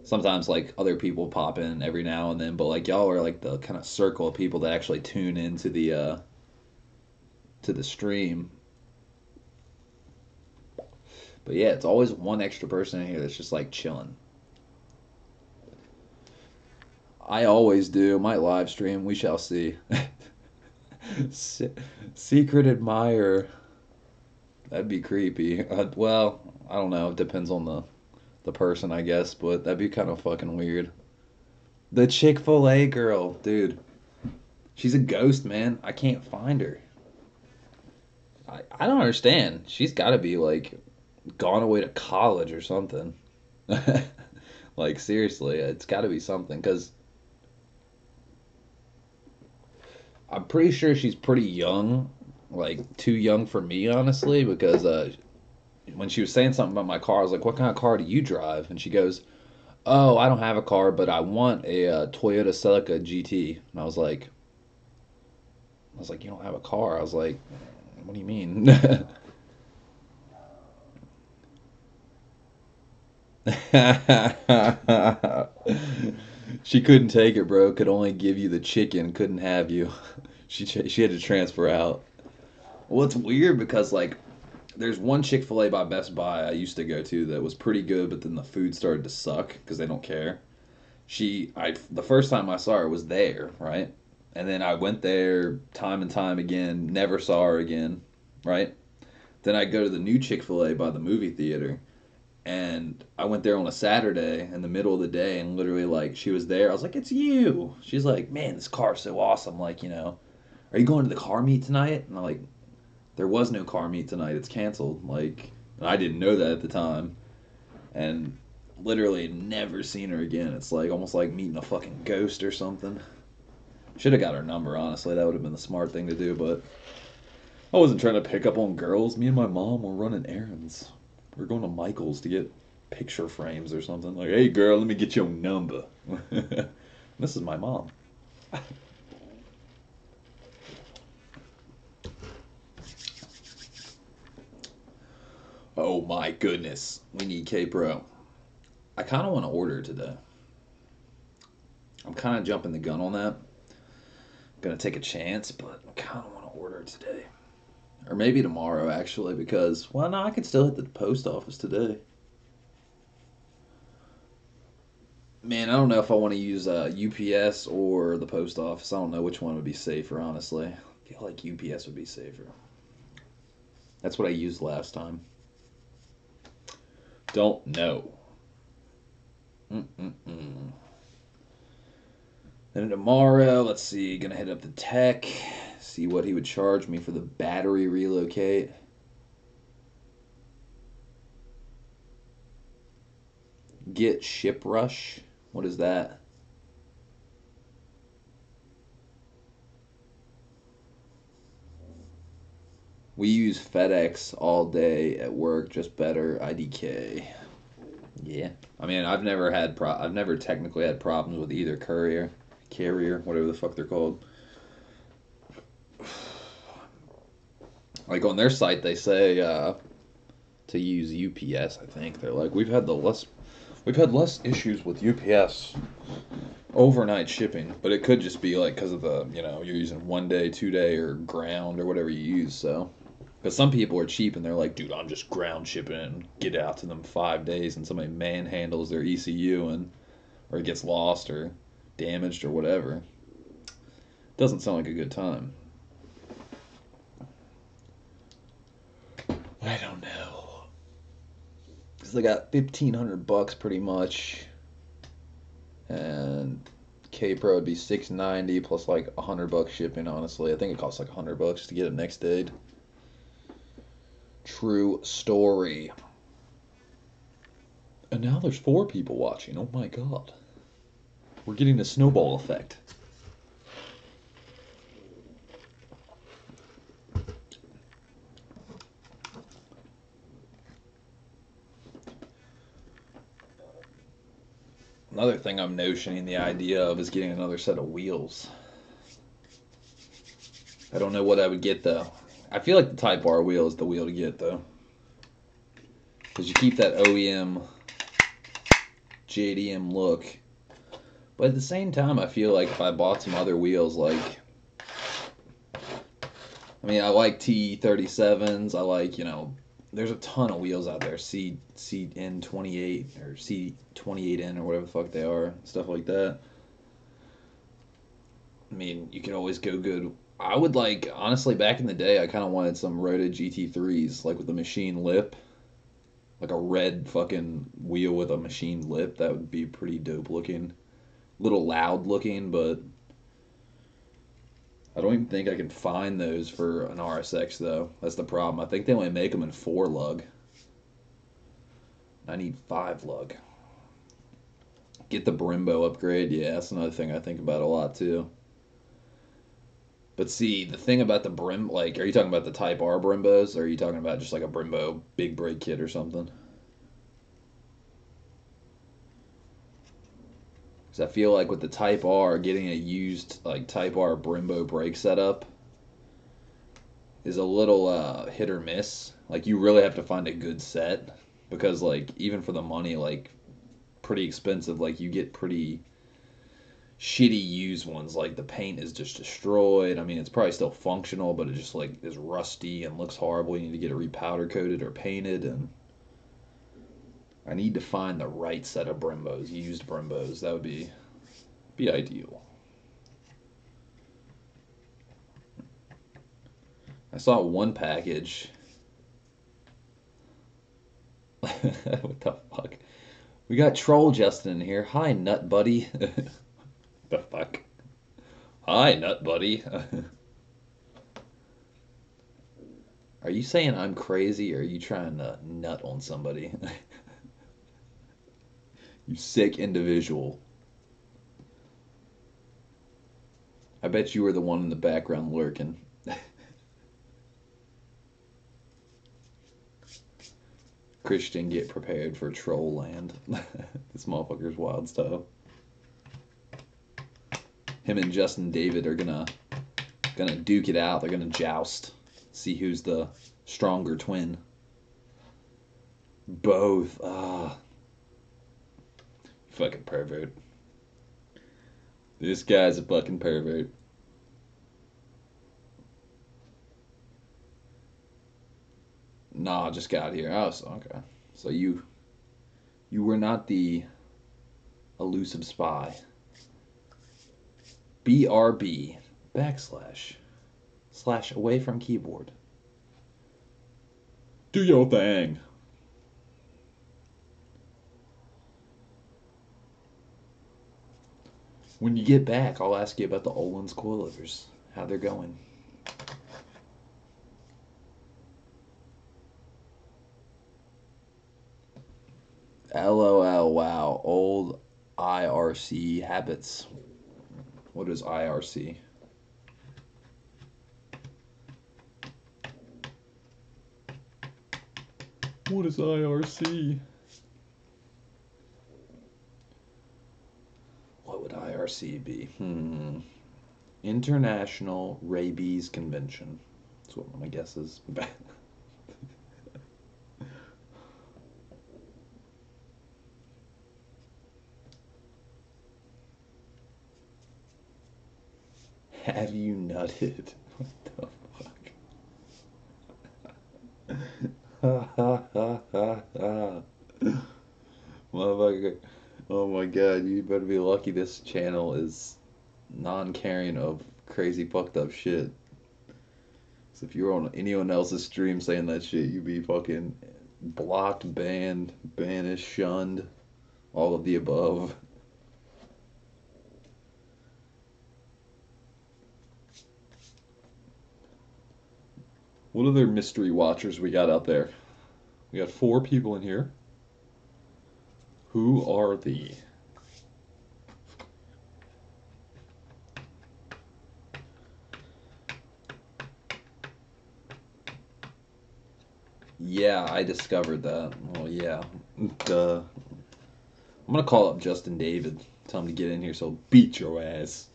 sometimes like other people pop in every now and then, but like y'all are like the kind of circle of people that actually tune into the stream. But yeah, it's always one extra person in here that's just like chilling. I always do. Might live stream. We shall see. Se- Secret admirer. That'd be creepy. Well, I don't know. It depends on the person, I guess, but that'd be kind of fucking weird. The Chick-fil-A girl, dude. She's a ghost, man. I can't find her. I don't understand. She's got to be like gone away to college or something. Like seriously, it's got to be something because I'm pretty sure she's pretty young, like too young for me, honestly. Because when she was saying something about my car, I was like, "What kind of car do you drive?" And she goes, "Oh, I don't have a car, but I want a Toyota Celica GT." And I was like, "You don't have a car?" I was like, "What do you mean?" She couldn't take it, bro. Could only give you the chicken. Couldn't have you. She had to transfer out. Well, it's weird because like there's one Chick-fil-A by Best Buy I used to go to that was pretty good, but then the food started to suck because they don't care. The first time I saw her was there, right? And then I went there time and time again, never saw her again, right? Then I go to the new Chick-fil-A by the movie theater, and I went there on a Saturday in the middle of the day, and literally like she was there. I was like, "It's you." She's like, "Man, this car's so awesome. Like, are you going to the car meet tonight?" And I'm like, "There was no car meet tonight. It's canceled." Like, and I didn't know that at the time, and literally never seen her again. It's like almost like meeting a fucking ghost or something. Should have got her number, honestly. That would have been the smart thing to do, but I wasn't trying to pick up on girls. Me and my mom were running errands. We are going to Michael's to get picture frames or something. Like, "Hey girl, let me get your number." This is my mom. Oh my goodness. We need K Pro. I kind of want to order today. I'm kind of jumping the gun on that. Gonna take a chance, but I kind of want to order today. Or maybe tomorrow, actually, because, well, no, I can still hit the post office today. Man, I don't know if I want to use UPS or the post office. I don't know which one would be safer, honestly. I feel like UPS would be safer. That's what I used last time. Don't know. Mm-mm-mm. Then tomorrow, let's see, gonna hit up the tech, See what he would charge me for the battery relocate. Get ship rush. What is that? We use FedEx all day at work, just better. IDK. Yeah. I mean, I've never technically had problems with either carrier, whatever the fuck they're called. Like on their site, they say to use UPS. I think they're like we've had less issues with UPS overnight shipping, but it could just be like because of the you're using 1 day, 2 day, or ground or whatever you use. So, because some people are cheap and they're like, dude, I'm just ground shipping it and get it out to them 5 days, and somebody manhandles their ECU and or it gets lost or damaged or whatever. Doesn't sound like a good time. I don't know. Because they got $1,500 pretty much. And K Pro would be $690 plus like $100 shipping, honestly. I think it costs like $100 to get it next day. True story. And now there's 4 people watching. Oh my god. We're getting a snowball effect. Another thing I'm notioning the idea of is getting another set of wheels. I don't know what I would get though. I feel like the Type R wheel is the wheel to get though. Because you keep that OEM JDM look. But at the same time, I feel like if I bought some other wheels, like, I mean, I like T37s. I like, there's a ton of wheels out there. CN28 or C28N or whatever the fuck they are. Stuff like that. I mean, you could always go good. I would like, honestly, back in the day, I kind of wanted some Rota GT3s, like with the machine lip. Like a red fucking wheel with a machine lip. That would be pretty dope looking. Little loud looking, but I don't even think I can find those for an RSX though. That's the problem. I think they only make them in 4 lug. I need 5 lug. Get the Brembo upgrade. Yeah, that's another thing I think about a lot too. But see, the thing about the like, are you talking about the Type R Brembos, or are you talking about just like a Brembo big brake kit or something? Because I feel like with the Type R, getting a used like Type R Brembo brake setup is a little hit or miss. Like you really have to find a good set because like even for the money, like pretty expensive. Like you get pretty shitty used ones. Like the paint is just destroyed. I mean, it's probably still functional, but it just like is rusty and looks horrible. You need to get it repowder coated or painted, and I need to find the right set of Brembos, used Brembos. That would be ideal. I saw one package. What the fuck? We got Troll Justin in here. Hi, Nut Buddy. The fuck? Hi, Nut Buddy. Are you saying I'm crazy, or are you trying to nut on somebody? You sick individual. I bet you were the one in the background lurking. Christian, get prepared for troll land. This motherfucker's wild style. Him and Justin David are gonna duke it out. They're gonna joust. See who's the stronger twin. Both. Fucking pervert. This guy's a fucking pervert. Nah, just got here. Oh, so, okay. So you were not the elusive spy. BRB / away from keyboard. Do your thing. When you get back, I'll ask you about the Olin's coilovers. How they're going. about old IRC habits. What is IRC? What is IRC? What would IRC be? International Rabies Convention. That's what my guess is. Have you nutted? What the fuck? Motherfucker. Oh my god, you better be lucky this channel is non-carrying of crazy fucked up shit. So if you're on anyone else's stream saying that shit, you'd be fucking blocked, banned, banished, shunned, all of the above. What other mystery watchers we got out there? We got 4 people in here. Who are the? Yeah, I discovered that. Well, yeah. Duh. I'm gonna call up Justin David. Tell him to get in here so I'll beat your ass.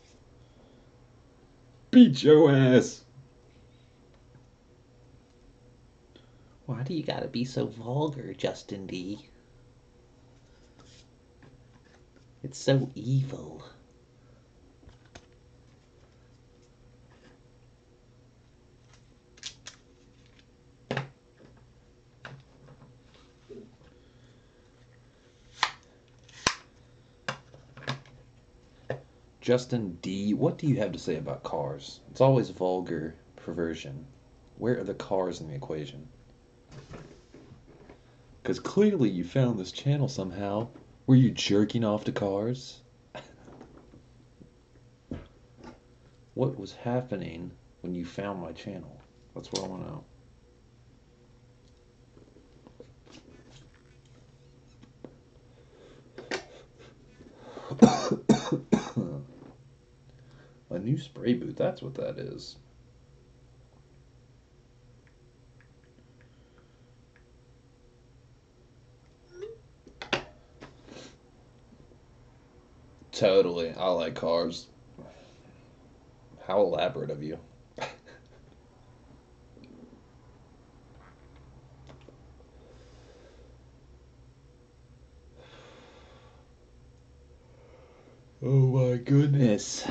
Beat your ass! Why do you gotta be so vulgar, Justin D? It's so evil. Justin D, what do you have to say about cars? It's always vulgar perversion. Where are the cars in the equation? Because clearly you found this channel somehow. Were you jerking off to cars? What was happening when you found my channel? That's what I want to know. A new spray boot, that's what that is. Totally, I like cars. How elaborate of you. Oh my goodness.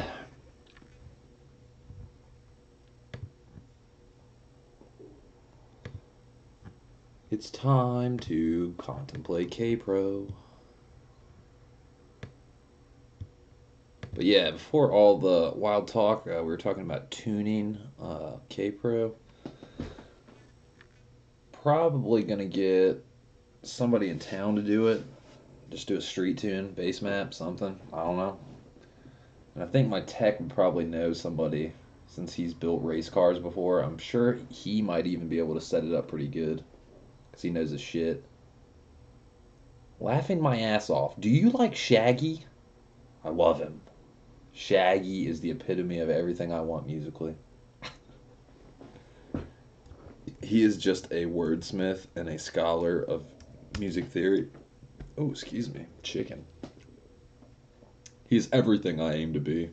It's time to contemplate K-Pro. But yeah, before all the wild talk, we were talking about tuning K-Pro. Probably gonna get somebody in town to do it. Just do a street tune, bass map, something. I don't know. And I think my tech would probably know somebody since he's built race cars before. I'm sure he might even be able to set it up pretty good because he knows his shit. Laughing my ass off. Do you like Shaggy? I love him. Shaggy is the epitome of everything I want musically. He is just a wordsmith and a scholar of music theory. Oh, excuse me. Chicken. He's everything I aim to be.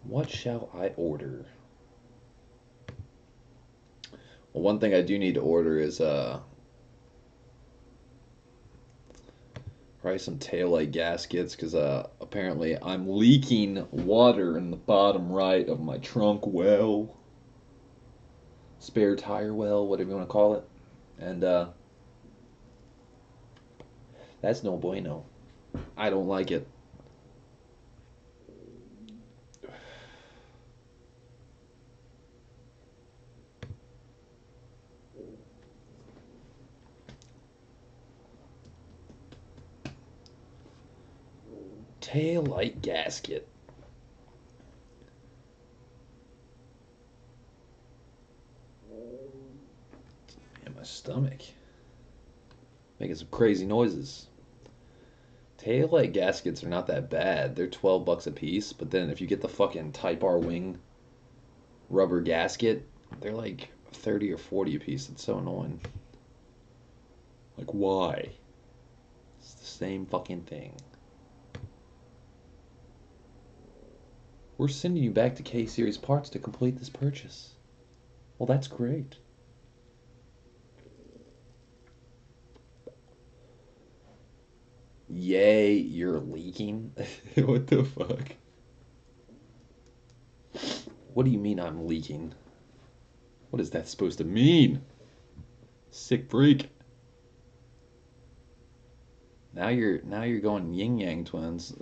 What shall I order? Well, one thing I do need to order is probably some taillight gaskets because apparently I'm leaking water in the bottom right of my trunk well, spare tire well, whatever you want to call it, and that's no bueno. I don't like it. Tail light gasket. In my stomach. Making some crazy noises. Tail light gaskets are not that bad. They're 12 bucks a piece, but then if you get the fucking Type R wing rubber gasket, they're like 30 or 40 a piece. It's so annoying. Like, why? It's the same fucking thing. We're sending you back to K Series parts to complete this purchase. Well, that's great. Yay, you're leaking? What the fuck? What do you mean I'm leaking? What is that supposed to mean? Sick freak. Now you're going yin yang twins.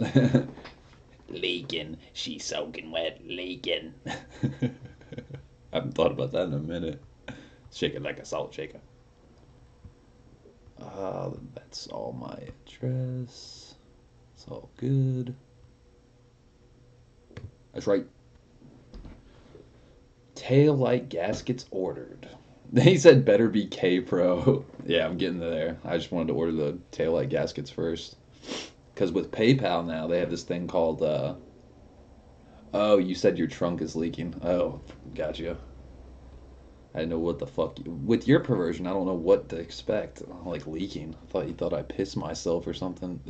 Leaking. She's soaking wet. Leaking. I haven't thought about that in a minute. Shake it like a salt shaker. That's all my address. It's all good. That's right. Tail light gaskets ordered. They said better be K Pro. Yeah, I'm getting there. I just wanted to order the tail light gaskets first. Because with PayPal now, they have this thing called, oh, you said your trunk is leaking. Oh, gotcha. I didn't know what the fuck. With your perversion, I don't know what to expect. Like leaking. I thought you thought I pissed myself or something.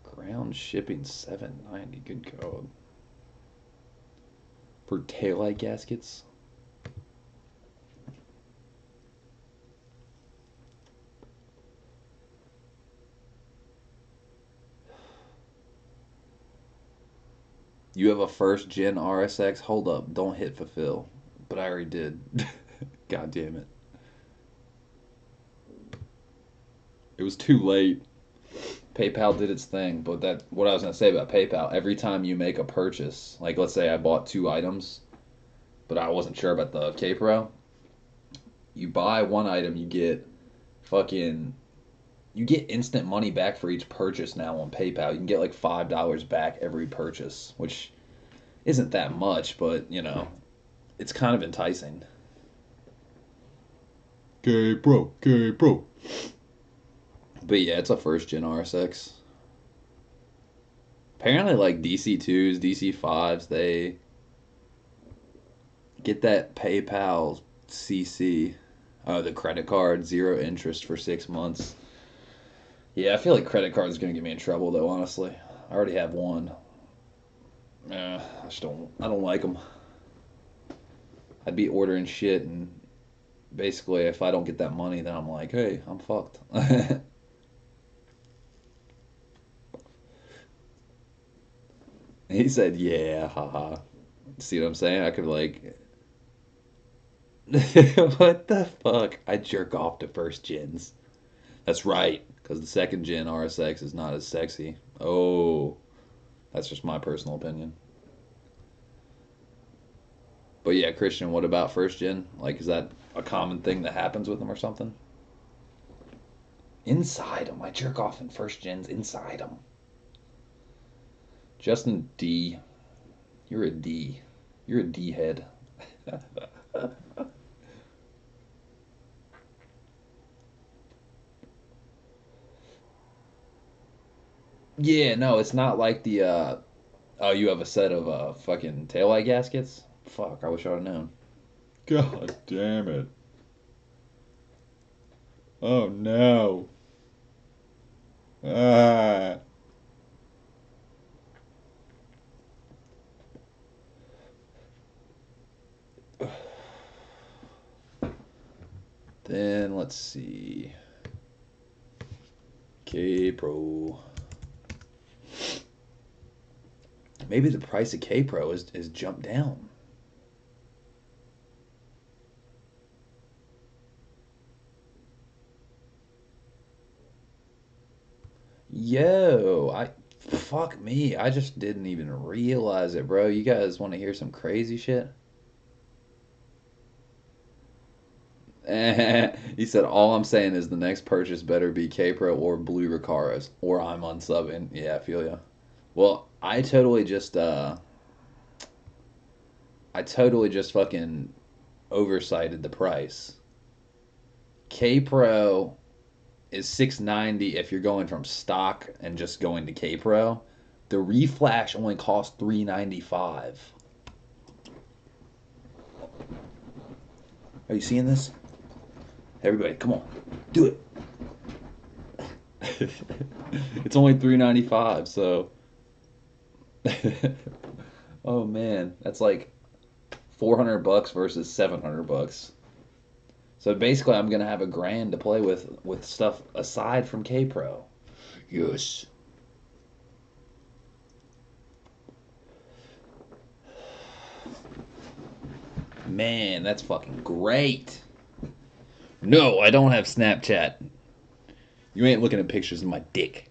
Ground shipping $7.90. Good God. For taillight gaskets? You have a first gen RSX? Hold up. Don't hit fulfill. But I already did. God damn it. It was too late. PayPal did its thing, but that what I was gonna say about PayPal, every time you make a purchase, like let's say I bought 2 items, but I wasn't sure about the K Pro, you buy one item, fucking you get instant money back for each purchase now on PayPal. You can get like $5 back every purchase, which isn't that much, but it's kind of enticing. K Pro, K Pro. But yeah, it's a first gen RSX. Apparently, like DC2s, DC5s, they get that PayPal CC, the credit card, 0 interest for 6 months. Yeah, I feel like credit cards are gonna get me in trouble though. Honestly, I already have one. I just don't. I don't like them. I'd be ordering shit, and basically, if I don't get that money, then I'm like, hey, I'm fucked. He said, yeah, haha. See what I'm saying? I could like, what the fuck? I jerk off to first gens. That's right, because the second gen RSX is not as sexy. Oh, that's just my personal opinion. But yeah, Christian, what about first gen? Like, is that a common thing that happens with them or something? Inside them. I jerk off in first gens inside them. Justin D. You're a D. You're a D head. Yeah, no, it's not like the oh, you have a set of fucking taillight gaskets? Fuck, I wish I'd have known. God damn it. Oh no. Ah. Then let's see. K Pro. Maybe the price of K Pro is jumped down. Yo, I fuck me. I just didn't even realize it, bro. You guys want to hear some crazy shit? He said, all I'm saying is the next purchase better be K-Pro or Blue Recaros, or I'm unsubbing. Yeah, I feel ya. Well, I totally just fucking oversighted the price. K-Pro is 690 if you're going from stock and just going to K-Pro. The reflash only costs 395. Are you seeing this? Everybody, come on, do it. It's only 395, so oh man, that's like 400 bucks versus 700 bucks. So basically, I'm gonna have a grand to play with stuff aside from K Pro. Yes. Man, that's fucking great. No, I don't have Snapchat. You ain't looking at pictures of my dick.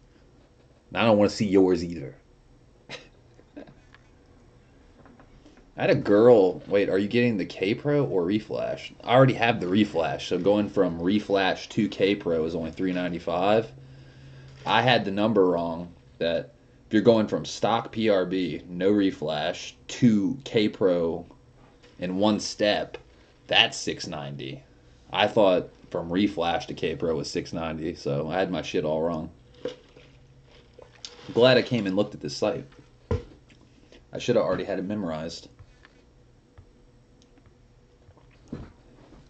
I don't want to see yours either. I had a girl. Wait, are you getting the K Pro or Reflash? I already have the Reflash, so going from Reflash to K Pro is only 395. I had the number wrong. That if you're going from stock PRB, no Reflash, to K Pro in one step, that's 690. I thought from Reflash to K Pro was 690, so I had my shit all wrong. I'm glad I came and looked at this site. I should have already had it memorized.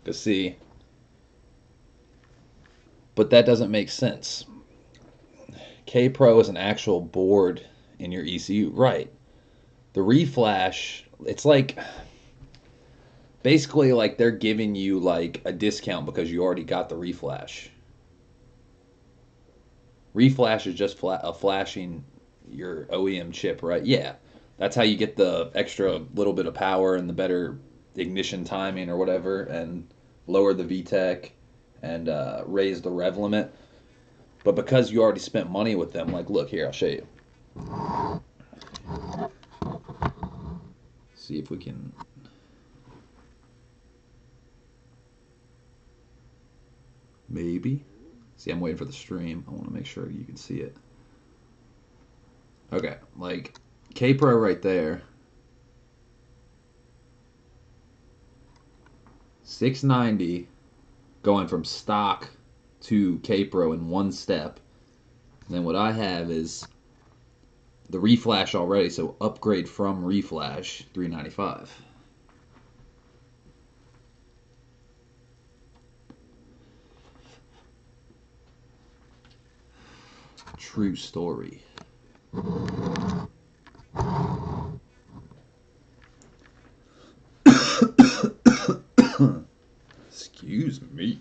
Cause see, but that doesn't make sense. K Pro is an actual board in your ECU, right? The Reflash, it's like basically like they're giving you like a discount because you already got the Reflash. Reflash is just flashing your OEM chip, right? Yeah, that's how you get the extra little bit of power and the better ignition timing or whatever, and lower the VTEC and raise the rev limit. But because you already spent money with them, like, look here, I'll show you. See if we can. Maybe. See, I'm waiting for the stream. I want to make sure you can see it. Okay, like K Pro right there. 690 going from stock to K Pro in one step. And then what I have is the Reflash already, so upgrade from Reflash 395. True story. Excuse me.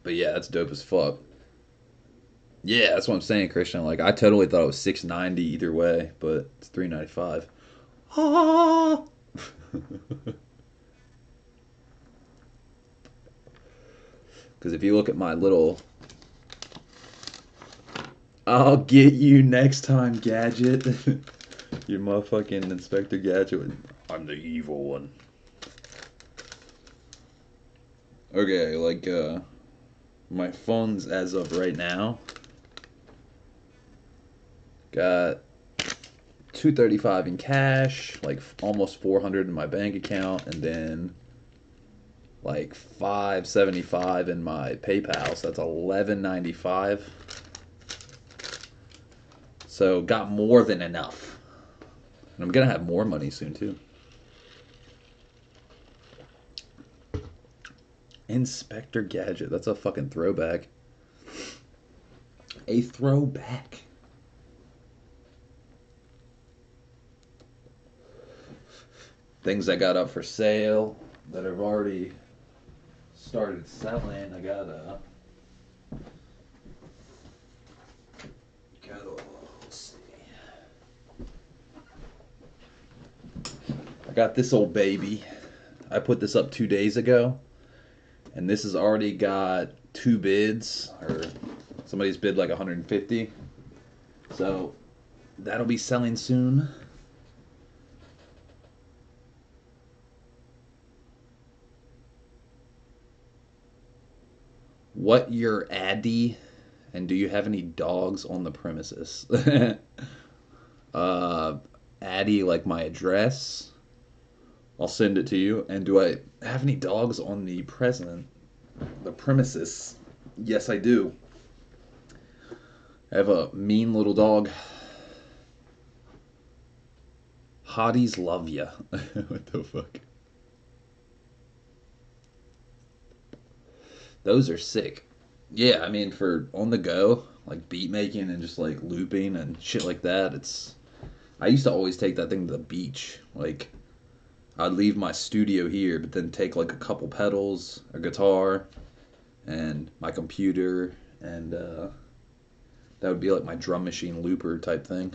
But yeah, that's dope as fuck. Yeah, that's what I'm saying, Christian. Like, I totally thought it was 690 either way, but it's 395. Ah! Because if you look at my little, I'll get you next time, Gadget. You motherfucking Inspector Gadget. I'm the evil one. Okay, like, my phones as of right now got 235 in cash, like almost 400 in my bank account, and then like 575 in my PayPal. So that's 1195. So got more than enough. And I'm gonna have more money soon too. Inspector Gadget. That's a fucking throwback. A throwback. Things I got up for sale that have already started selling. I got let's see. I got this old baby. I put this up 2 days ago, and this has already got 2 bids, or somebody's bid like 150. So that'll be selling soon. what your Addy, and do you have any dogs on the premises? uh, Addy, like my address. I'll send it to you. And do I have any dogs on the premises? Yes, I do. I have a mean little dog. Hotties love ya. What the fuck? Those are sick. Yeah, I mean for on the go, like beat making and just like looping and shit like that. It's I used to always take that thing to the beach. Like I'd leave my studio here, but then take like a couple pedals, a guitar, and my computer, and that would be like my drum machine looper type thing.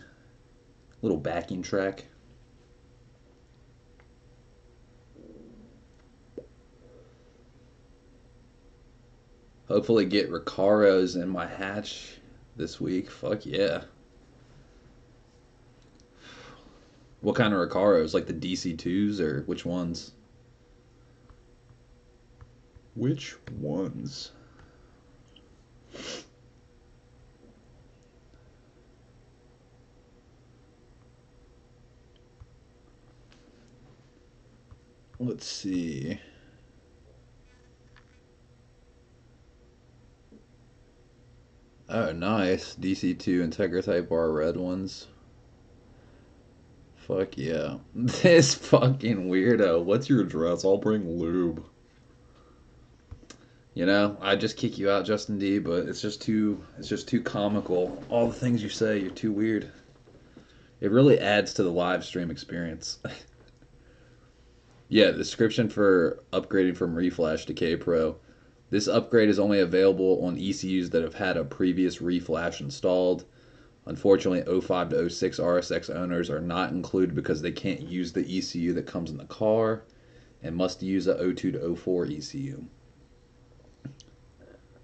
Little backing track. Hopefully get Recaros in my hatch this week. Fuck yeah. What kind of Recaros? Like the DC2s or which ones? Which ones? Let's see. Oh, nice. DC2 Integra Type R red ones. Fuck yeah. This fucking weirdo. What's your address? I'll bring lube. You know, I just kick you out, Justin D, but it's just too comical. All the things you say, you're too weird. It really adds to the live stream experience. Yeah, the description for upgrading from Reflash to K Pro. This upgrade is only available on ECUs that have had a previous Reflash installed. Unfortunately, '05 to '06 RSX owners are not included because they can't use the ECU that comes in the car and must use a '02 to '04 ECU.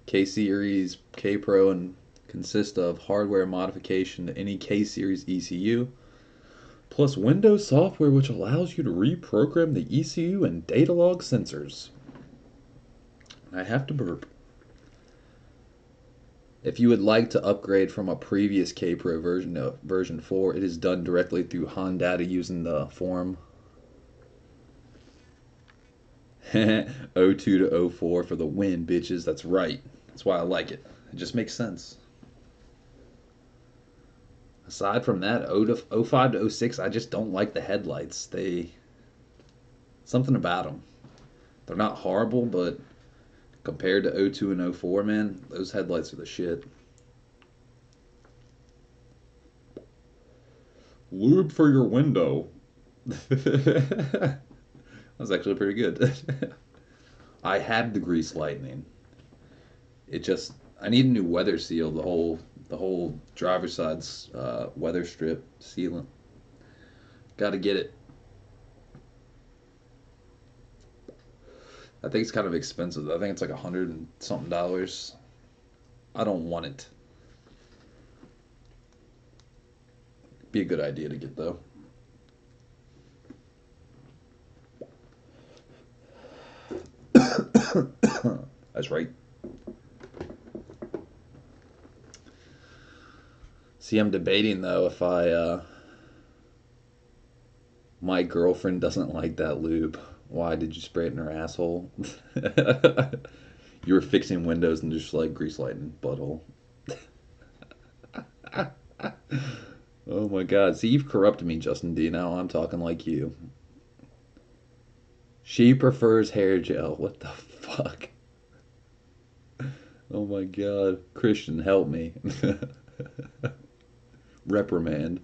K Series K Pro and consist of hardware modification to any K Series ECU, plus Windows software which allows you to reprogram the ECU and data log sensors. I have to burp. If you would like to upgrade from a previous K Pro version to version 4, it is done directly through Hondata using the form '02 to '04 for the win, bitches. That's right. That's why I like it. It just makes sense. Aside from that, '05 to '06, I just don't like the headlights. Something about them. They're not horrible, but compared to '02 and '04, man, those headlights are the shit. Lube for your window. That was actually pretty good. I had the grease lightning. It just I need a new weather seal. The whole driver's side's weather strip sealant. Got to get it. I think it's kind of expensive. I think it's like $100 and something dollars. I don't want it. Be a good idea to get though. That's right. See, I'm debating though if my girlfriend doesn't like that lube. Why did you spray it in her asshole? You were fixing windows and just like grease lighting butthole. Oh my god. See, you've corrupted me, Justin D. Now I'm talking like you. She prefers hair gel. What the fuck? Oh my god. Christian, help me. Reprimand.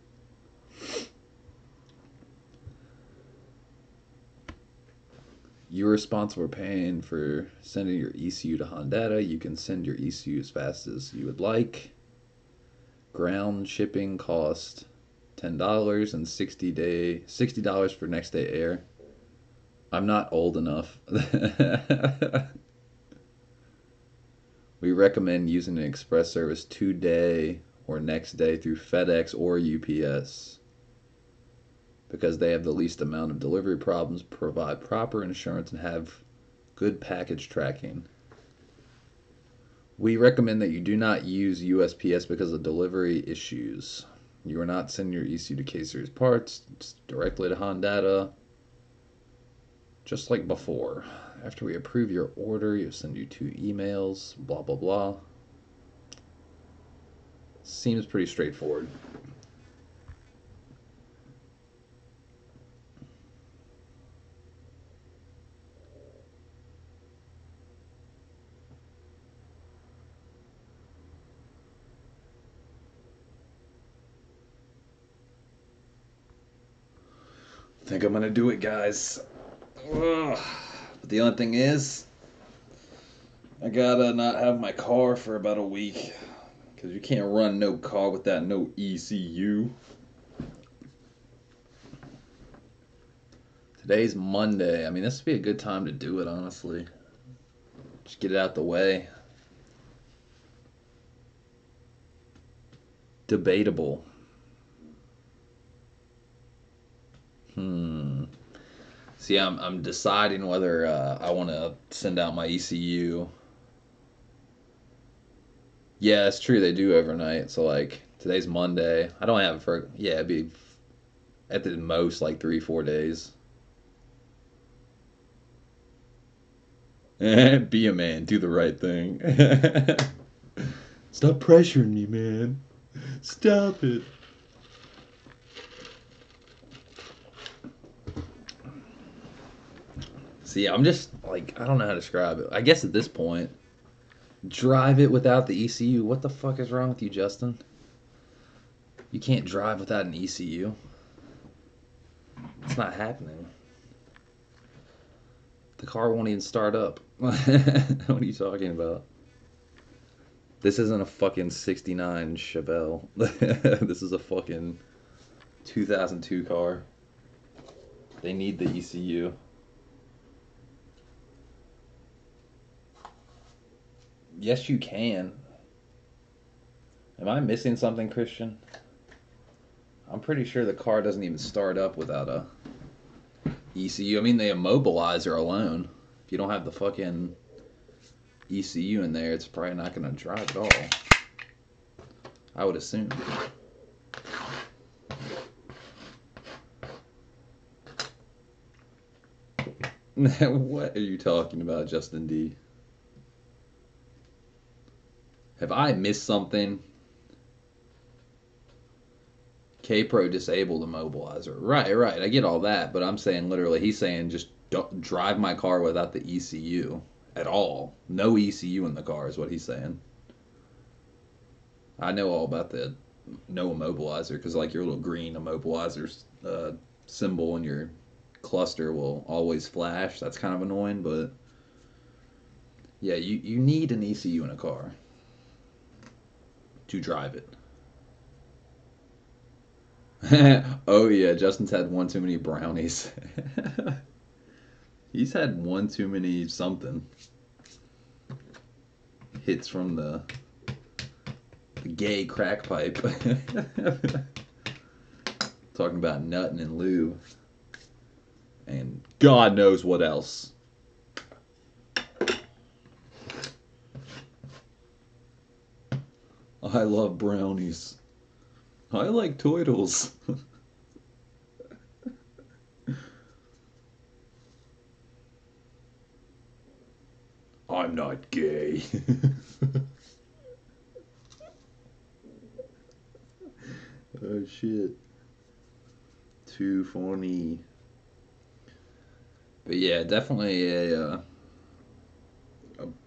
You're responsible for paying for sending your ECU to Hondata. You can send your ECU as fast as you would like. Ground shipping cost $10 and $60 for next day air. I'm not old enough. We recommend using an express service 2-day or next day through FedEx or UPS because they have the least amount of delivery problems, provide proper insurance, and have good package tracking. We recommend that you do not use USPS because of delivery issues. You are not sending your ECU to K-Series parts. It's directly to Honda. Just like before. After we approve your order, you'll send you 2 emails. Blah, blah, blah. Seems pretty straightforward. I think I'm gonna do it, guys. Ugh. But the only thing is, I gotta not have my car for about a week. Because you can't run no car without no ECU. Today's Monday. I mean, this would be a good time to do it, honestly. Just get it out the way. Debatable. See, I'm deciding whether I want to send out my ECU. Yeah, it's true. They do overnight. So, like, today's Monday. I don't have it for, yeah, it'd be at the most like 3, 4 days. Be a man. Do the right thing. Stop pressuring me, man. Stop it. See, I'm just like, I don't know how to describe it. I guess at this point, drive it without the ECU. What the fuck is wrong with you, Justin? You can't drive without an ECU. It's not happening. The car won't even start up. What are you talking about? This isn't a fucking 69 Chevelle. This is a fucking 2002 car. They need the ECU. Yes, you can. Am I missing something, Christian? I'm pretty sure the car doesn't even start up without a ECU. I mean, the immobilizer alone. If you don't have the fucking ECU in there, it's probably not going to drive at all. I would assume. What are you talking about, Justin D? Have I missed something? K-Pro disabled immobilizer. Right. I get all that, but I'm saying literally, he's saying just don't drive my car without the ECU at all. No ECU in the car is what he's saying. I know all about the no immobilizer because like your little green immobilizer symbol in your cluster will always flash. That's kind of annoying, but yeah, you need an ECU in a car to drive it. Oh yeah, Justin's had one too many brownies. He's had one too many something. Hits from the gay crack pipe. Talking about nutting and lube. And God knows what else. I love brownies. I like turtles. I'm not gay. Oh shit. Too funny. But yeah, definitely a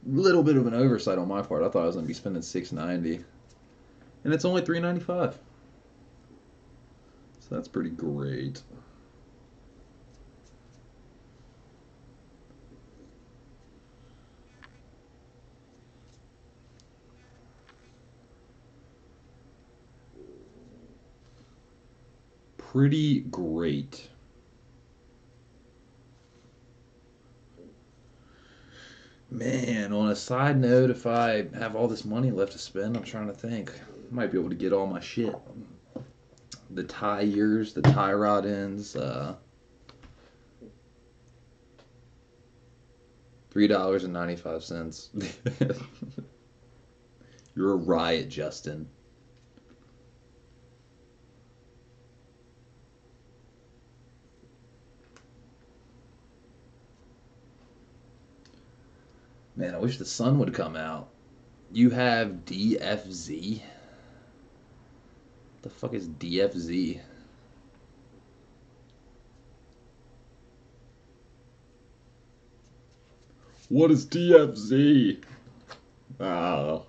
little bit of an oversight on my part. I thought I was gonna be spending $690, and it's only $395. So that's pretty great. Pretty great. Man, on a side note, if I have all this money left to spend, I'm trying to think. I might be able to get all my shit. The tires, the tie rod ends, $3.95. You're a riot, Justin. Man, I wish the sun would come out. You have DFZ? The fuck is DFZ? What is DFZ? Oh.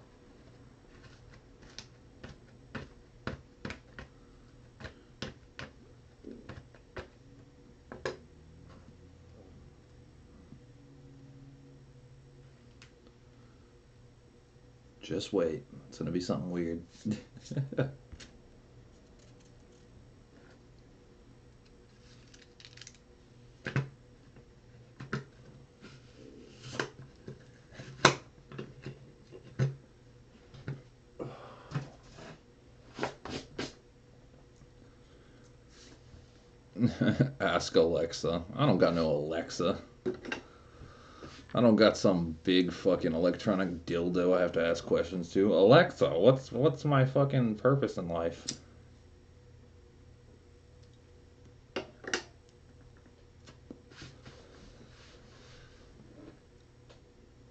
Just wait. It's gonna be something weird. Ask Alexa. I don't got no Alexa. I don't got some big fucking electronic dildo I have to ask questions to. Alexa, what's my fucking purpose in life?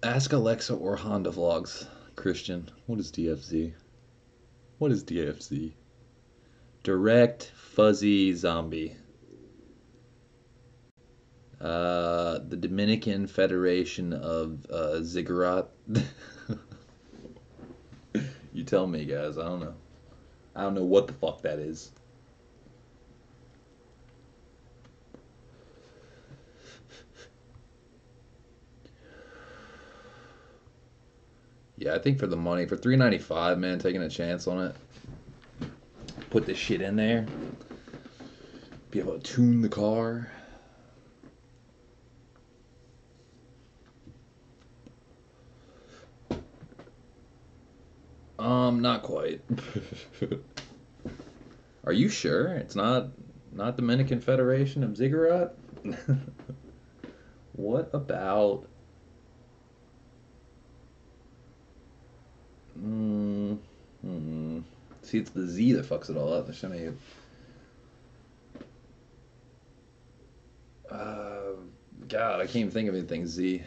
Ask Alexa or Honda Vlogs. Christian, what is DFZ? What is DFZ? Direct Fuzzy Zombie. The Dominican Federation of Ziggurat. You tell me, guys. I don't know. I don't know what the fuck that is. Yeah, I think for the money, for $3.95, man, taking a chance on it. Put this shit in there. Be able to tune the car. Not quite. Are you sure it's not Dominican Federation of Ziggurat? What about? Mm, See, it's the Z that fucks it all up. There's so many. Uh, God, I can't even think of anything Z.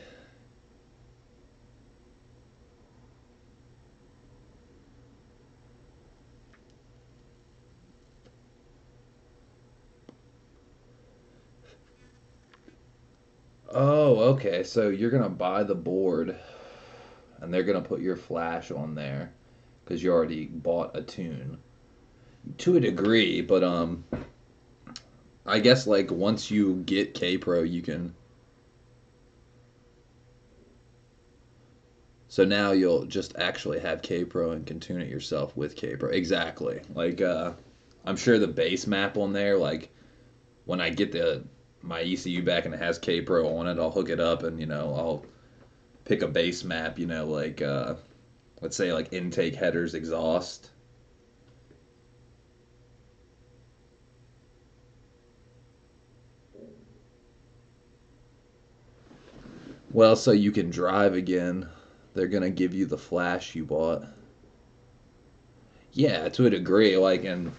Oh, okay. So you're gonna buy the board, and they're gonna put your flash on there, because you already bought a tune. To a degree, but I guess like once you get K Pro, you can. So now you'll just actually have K Pro and can tune it yourself with K Pro. Exactly. Like I'm sure the base map on there, like when I get the my ECU back and it has K Pro on it, I'll hook it up and I'll pick a base map. Like let's say like intake headers exhaust. Well, so you can drive again. They're gonna give you the flash you bought. Yeah, to a degree. Like, and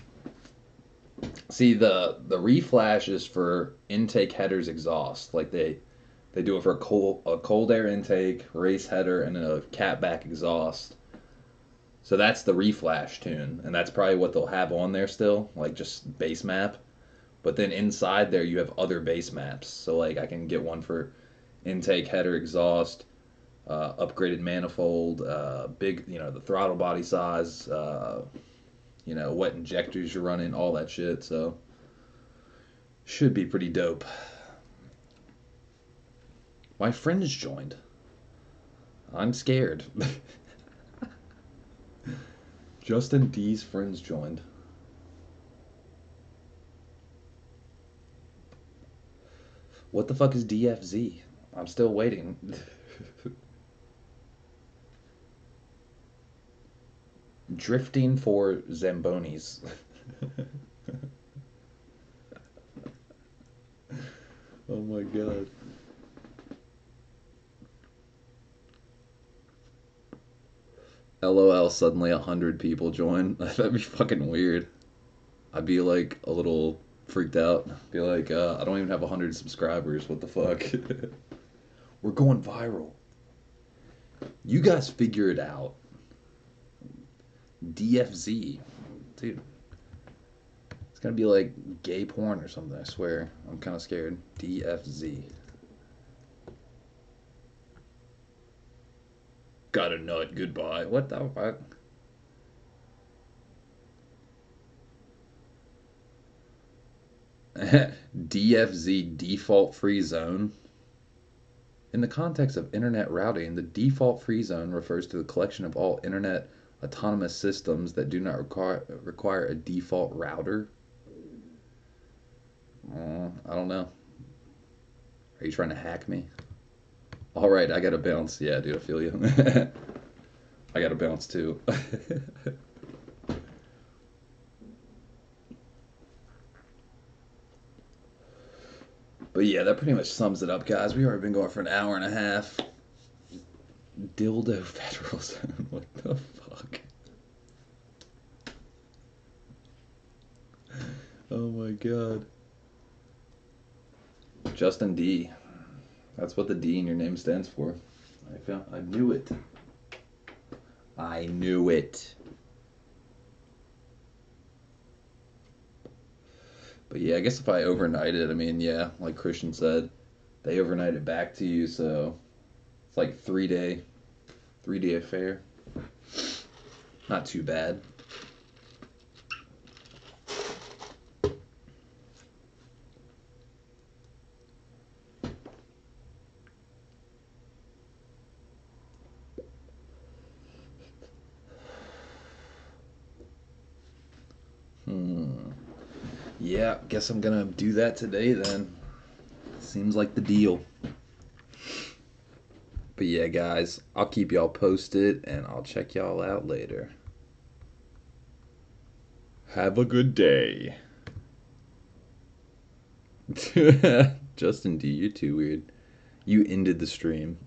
see the reflash is for intake headers exhaust. Like they do it for a cold air intake, race header, and a catback exhaust. So that's the reflash tune, and that's probably what they'll have on there still, like just base map. But then inside there you have other base maps. So like I can get one for intake header exhaust, upgraded manifold, big, the throttle body size, what injectors you're running, all that shit. So should be pretty dope. My friends joined. I'm scared. Justin D's friends joined. What the fuck is DFZ? I'm still waiting. Drifting for Zambonis. Oh my god. LOL, suddenly 100 people join. That'd be fucking weird. I'd be like a little freaked out. Be like, I don't even have 100 subscribers. What the fuck? We're going viral. You guys figure it out. DFZ. Dude, it's gonna be like gay porn or something, I swear. I'm kind of scared. DFZ. Got a nut, goodbye. What the fuck? DFZ, default free zone. In the context of internet routing, the default free zone refers to the collection of all internet autonomous systems that do not require a default router. I don't know. Are you trying to hack me? All right, I gotta bounce. Yeah, dude, I feel you. I gotta bounce too. But yeah, that pretty much sums it up, guys. We already been going for an hour and a half. Dildo federal zone. What the fuck? Oh my god. Justin D. That's what the D in your name stands for. I knew it. I knew it. But yeah, I guess if I overnight it, I mean, yeah, like Christian said, they overnight it back to you, so it's like 3 day affair. Not too bad. Hmm. Yeah, guess I'm gonna do that today then. Seems like the deal. But yeah, guys, I'll keep y'all posted and I'll check y'all out later. Have a good day. Justin D, you're too weird. You ended the stream.